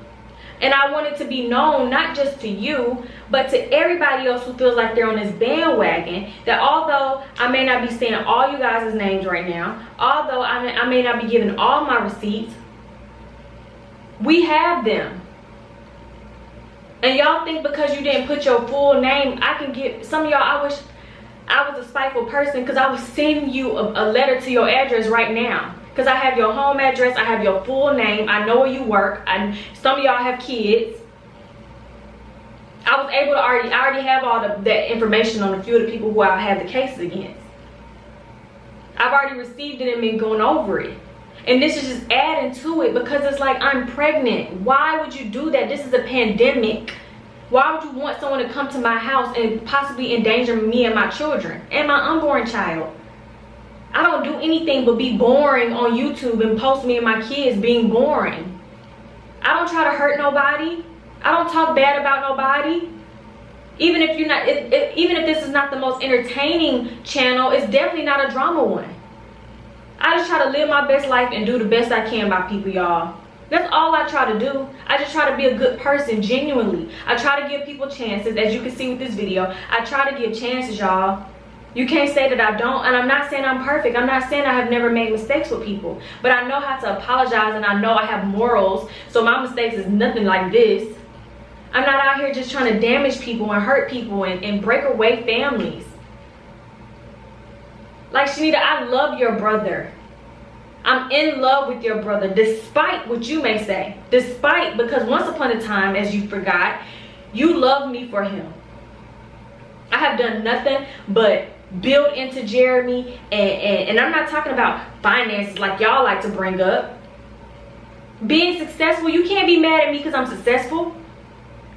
And I want it to be known, not just to you, but to everybody else who feels like they're on this bandwagon, that although I may not be saying all you guys' names right now, although I may not be giving all my receipts, we have them. And y'all think because you didn't put your full name, I can get some of y'all. I wish I was a spiteful person, because I was sending you a letter to your address right now. Because I have your home address, I have your full name, I know where you work, some of y'all have kids. I was able to I already have all that information on a few of the people who I have the cases against. I've already received it and been going over it. And this is just adding to it, because it's like, I'm pregnant. Why would you do that? This is a pandemic. Why would you want someone to come to my house and possibly endanger me and my children and my unborn child? I don't do anything but be boring on YouTube and post me and my kids being boring. I don't try to hurt nobody. I don't talk bad about nobody. Even if you're not, even if this is not the most entertaining channel, it's definitely not a drama one. I just try to live my best life and do the best I can by people, y'all. That's all I try to do. I just try to be a good person, genuinely. I try to give people chances, as you can see with this video. I try to give chances, y'all. You can't say that I don't, and I'm not saying I'm perfect. I'm not saying I have never made mistakes with people, but I know how to apologize, and I know I have morals, so my mistakes is nothing like this. I'm not out here just trying to damage people and hurt people and break away families. Like, Shanita, I love your brother. I'm in love with your brother, despite what you may say. Despite, because once upon a time, as you forgot, you loved me for him. I have done nothing but build into Jeremy, and I'm not talking about finances like y'all like to bring up. Being successful, you can't be mad at me because I'm successful.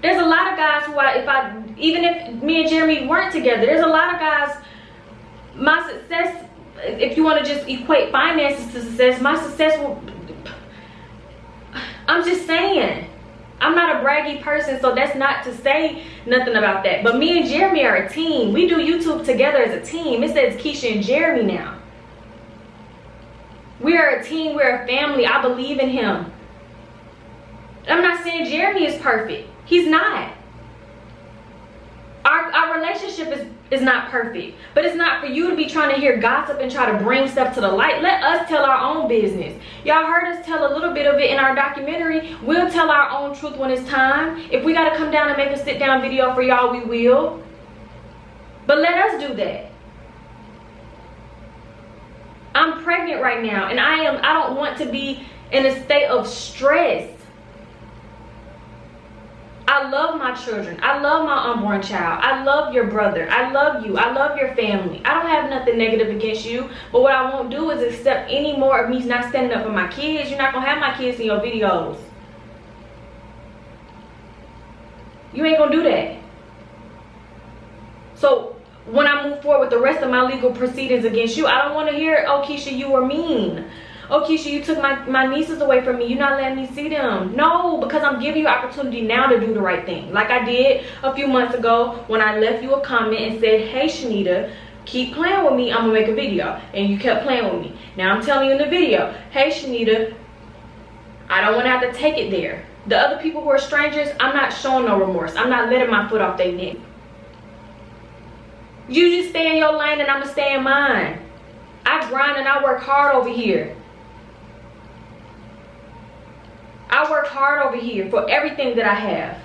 There's a lot of guys who even if me and Jeremy weren't together, there's a lot of guys, my success, if you want to just equate finances to success, my success will, I'm just saying, I'm not a braggy person, so that's not to say nothing about that. But me and Jeremy are a team. We do YouTube together as a team. It says Keesha and Jeremy now. We are a team, we're a family. I believe in him. I'm not saying Jeremy is perfect. He's not. Our relationship is not perfect. But it's not for you to be trying to hear gossip and try to bring stuff to the light. Let us tell our own business. Y'all heard us tell a little bit of it in our documentary. We'll tell our own truth when it's time. If we got to come down and make a sit-down video for y'all, we will. But let us do that. I'm pregnant right now, and I don't want to be in a state of stress. I love my children. I love my unborn child. I love your brother. I love you. I love your family. I don't have nothing negative against you. But what I won't do is accept any more of me not standing up for my kids. You're not going to have my kids in your videos. You ain't going to do that. So when I move forward with the rest of my legal proceedings against you, I don't want to hear, oh, Keesha, you were mean. Oh, Keesha, you took my nieces away from me. You're not letting me see them. No, because I'm giving you opportunity now to do the right thing. Like I did a few months ago when I left you a comment and said, hey, Shanita, keep playing with me. I'm going to make a video. And you kept playing with me. Now I'm telling you in the video, hey, Shanita, I don't want to have to take it there. The other people who are strangers, I'm not showing no remorse. I'm not letting my foot off their neck. You just stay in your lane and I'm going to stay in mine. I grind and I work hard over here. I work hard over here for everything that I have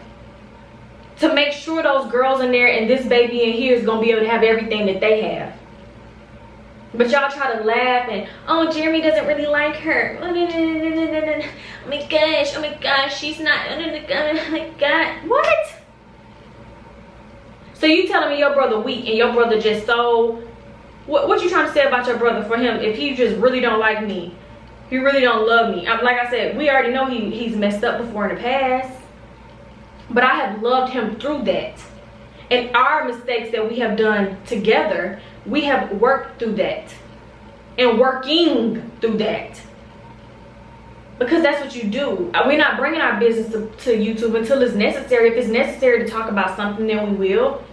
to make sure those girls in there and this baby in here is going to be able to have everything that they have. But y'all try to laugh and, oh, Jeremy doesn't really like her. Oh my gosh, she's not, oh my God. What? So you telling me your brother weak and your brother just so, what you trying to say about your brother for him if he just really don't like me? He really don't love me. Like I said, we already know he's messed up before in the past. But I have loved him through that. And our mistakes that we have done together, we have worked through that. And working through that. Because that's what you do. We're not bringing our business to YouTube until it's necessary. If it's necessary to talk about something, then we will.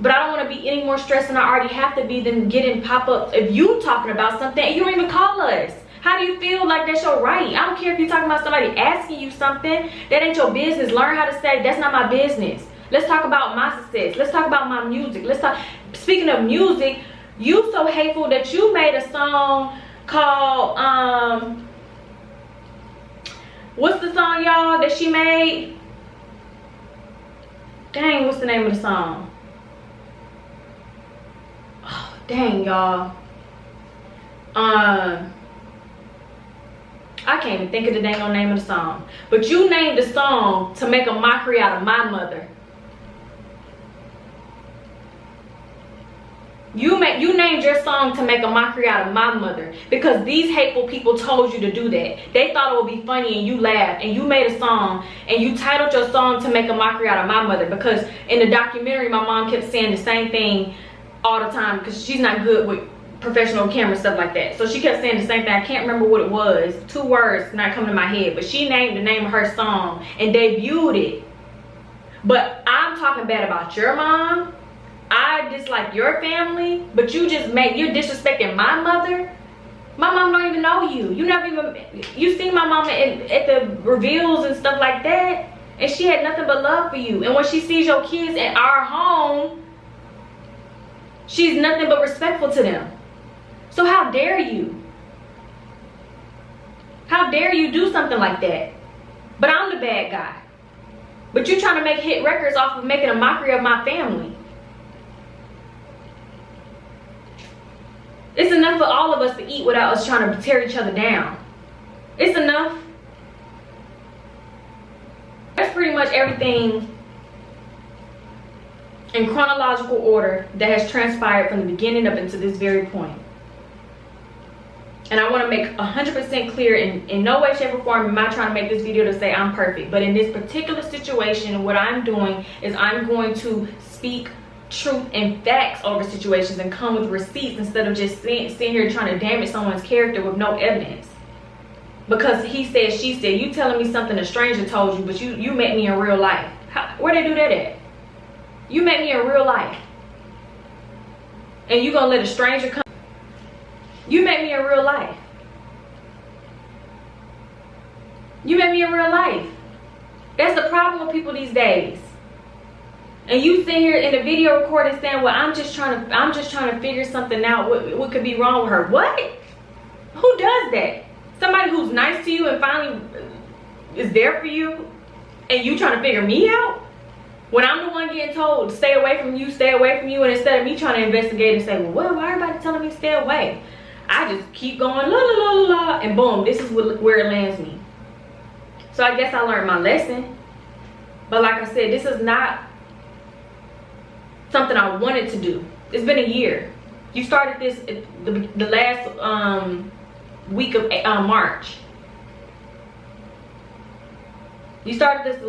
But I don't want to be any more stressed than I already have to be than getting pop-ups if you talking about something and you don't even call us. How do you feel like that's your right? I don't care if you're talking about somebody asking you something. That ain't your business. Learn how to say, that's not my business. Let's talk about my success. Let's talk about my music. Let's talk. Speaking of music, you so hateful that you made a song called, what's the song, y'all, that she made? Dang, what's the name of the song? Oh, dang, y'all. I can't even think of the dang on name of the song. But you named the song to make a mockery out of my mother. You named your song to make a mockery out of my mother. Because these hateful people told you to do that. They thought it would be funny and you laughed. And you made a song and you titled your song to make a mockery out of my mother. Because in the documentary, my mom kept saying the same thing all the time. Because she's not good with professional camera stuff like that, so she kept saying the same thing. I can't remember what it was, 2 words not coming to my head, but she named the name of her song and debuted it. But I'm talking bad about your mom. I dislike your family, but you're disrespecting my mother. My mom don't even know you. You seen my mama at the reveals and stuff like that, and she had nothing but love for you. And when she sees your kids at our home, she's nothing but respectful to them. So how dare you? How dare you do something like that? But I'm the bad guy. But you're trying to make hit records off of making a mockery of my family. It's enough for all of us to eat without us trying to tear each other down. It's enough. That's pretty much everything in chronological order that has transpired from the beginning up until this very point. And I want to make 100% clear, in no way, shape, or form am I trying to make this video to say I'm perfect. But in this particular situation, what I'm doing is I'm going to speak truth and facts over situations and come with receipts instead of just sitting here trying to damage someone's character with no evidence. Because he said, she said, you telling me something a stranger told you, but you met me in real life. Where they do that at? You met me in real life. And you gonna let a stranger come? You met me in real life. You met me in real life. That's the problem with people these days. And you sit here in the video recording saying, well, I'm just trying to figure something out. What could be wrong with her? What? Who does that? Somebody who's nice to you and finally is there for you, and you trying to figure me out? When I'm the one getting told, stay away from you, and instead of me trying to investigate and say, well, why everybody telling me stay away? I just keep going, la la la la, and boom, this is where it lands me. So I guess I learned my lesson. But like I said, this is not something I wanted to do. It's been a year. You started this the last week of March. You started this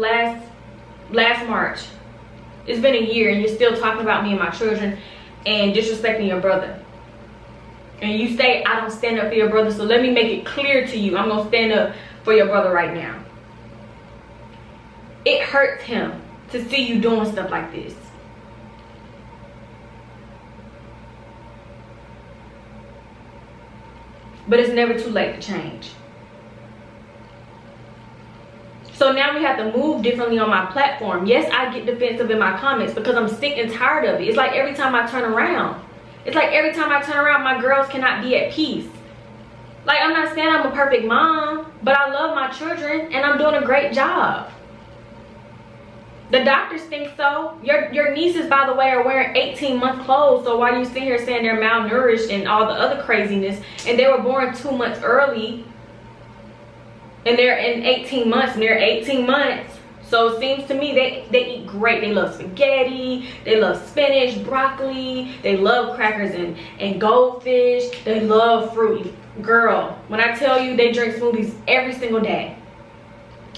last March. It's been a year and you're still talking about me and my children and disrespecting your brother. And you say I don't stand up for your brother, so let me make it clear to you. I'm gonna stand up for your brother right now. It hurts him to see you doing stuff like this. But it's never too late to change. So now we have to move differently on my platform. Yes, I get defensive in my comments because I'm sick and tired of it. It's like every time I turn around. My girls cannot be at peace. Like, I'm not saying I'm a perfect mom, but I love my children and I'm doing a great job. The doctors think so. Your nieces, by the way, are wearing 18-month clothes. So while you sit here saying they're malnourished and all the other craziness, and they were born 2 months early, and they're in 18 months, and they're 18 months. So it seems to me they eat great. They love spaghetti, they love spinach, broccoli, they love crackers and goldfish, they love fruit. Girl, when I tell you they drink smoothies every single day.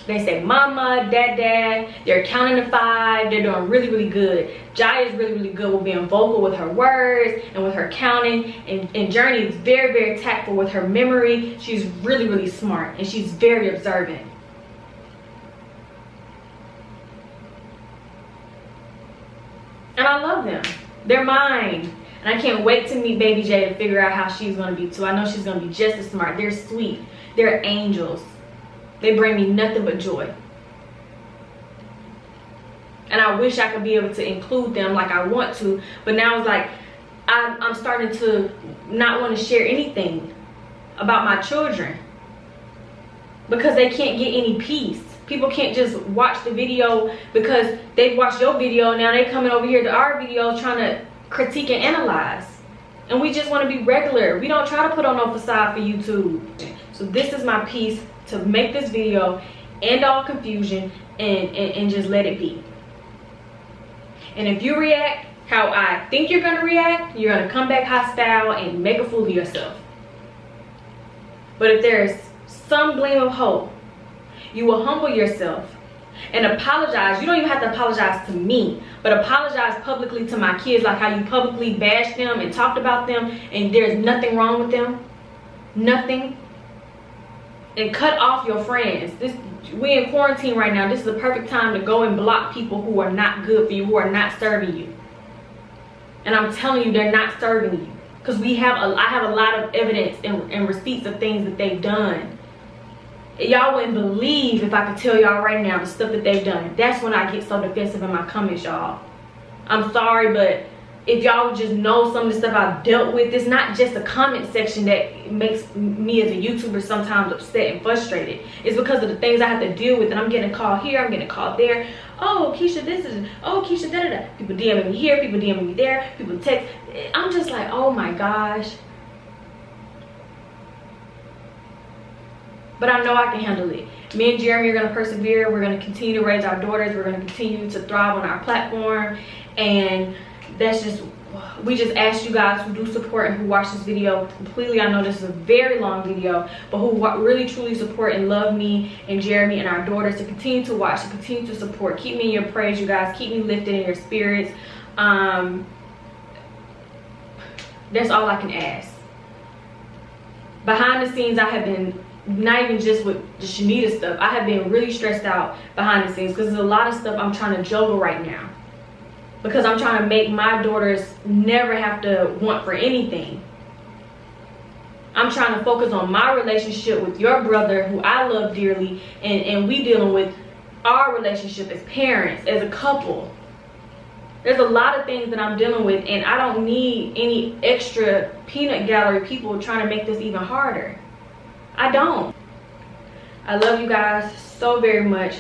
They say mama, dad, they're counting to 5, they're doing really, really good. Jiya is really, really good with being vocal with her words and with her counting. And Journie is very, very tactful with her memory. She's really, really smart and she's very observant. And I love them. They're mine. And I can't wait to meet baby J to figure out how she's gonna be too. I know she's gonna be just as smart. They're sweet. They're angels. They bring me nothing but joy. And I wish I could be able to include them like I want to, but now it's like I'm starting to not want to share anything about my children because they can't get any peace. People can't just watch the video because they've watched your video and now they coming over here to our video trying to critique and analyze. And we just want to be regular. We don't try to put on no facade for YouTube. So this is my piece to make this video, end all confusion, and just let it be. And if you react how I think you're gonna react, you're gonna come back hostile and make a fool of yourself. But if there's some gleam of hope, you will humble yourself and apologize. You don't even have to apologize to me, but apologize publicly to my kids, like how you publicly bashed them and talked about them and there's nothing wrong with them. Nothing. And cut off your friends. We in quarantine right now. This is the perfect time to go and block people who are not good for you, who are not serving you. And I'm telling you, they're not serving you. Because I have a lot of evidence and receipts of things that they've done. Y'all wouldn't believe if I could tell y'all right now the stuff that they've done. That's when I get so defensive in my comments, y'all. I'm sorry, but if y'all would just know some of the stuff I've dealt with, it's not just the comment section that makes me as a YouTuber sometimes upset and frustrated. It's because of the things I have to deal with, and I'm getting called here, I'm getting called there. Oh, Keesha, this is, oh, Keesha, da-da-da. People DMing me here, people DMing me there, people text. I'm just like, oh my gosh. but I know I can handle it. Me and Jeremy are going to persevere. We're going to continue to raise our daughters. We're going to continue to thrive on our platform. And that's just, we just ask you guys who do support and who watch this video completely. I know this is a very long video, but who really truly support and love me and Jeremy and our daughters, to continue to watch, to continue to support. Keep me in your prayers, you guys. Keep me lifted in your spirits. That's all I can ask. Behind the scenes, I have been, not even just with the Shanita stuff, I have been really stressed out behind the scenes, because there's a lot of stuff I'm trying to juggle right now, because I'm trying to make my daughters never have to want for anything. I'm trying to focus on my relationship with your brother, who I love dearly, and we dealing with our relationship as parents, as a couple. There's a lot of things that I'm dealing with, and I don't need any extra peanut gallery people trying to make this even harder. I don't. I love you guys so very much.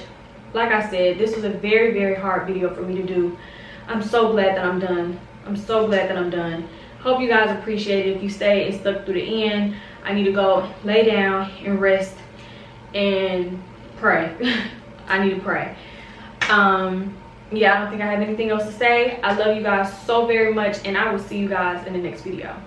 Like I said, this was a very, very hard video for me to do. I'm so glad that I'm done. I'm so glad that I'm done. Hope you guys appreciate it. If you stayed and stuck through the end, I need to go lay down and rest and pray. I need to pray. Yeah, I don't think I have anything else to say. I love you guys so very much, and I will see you guys in the next video.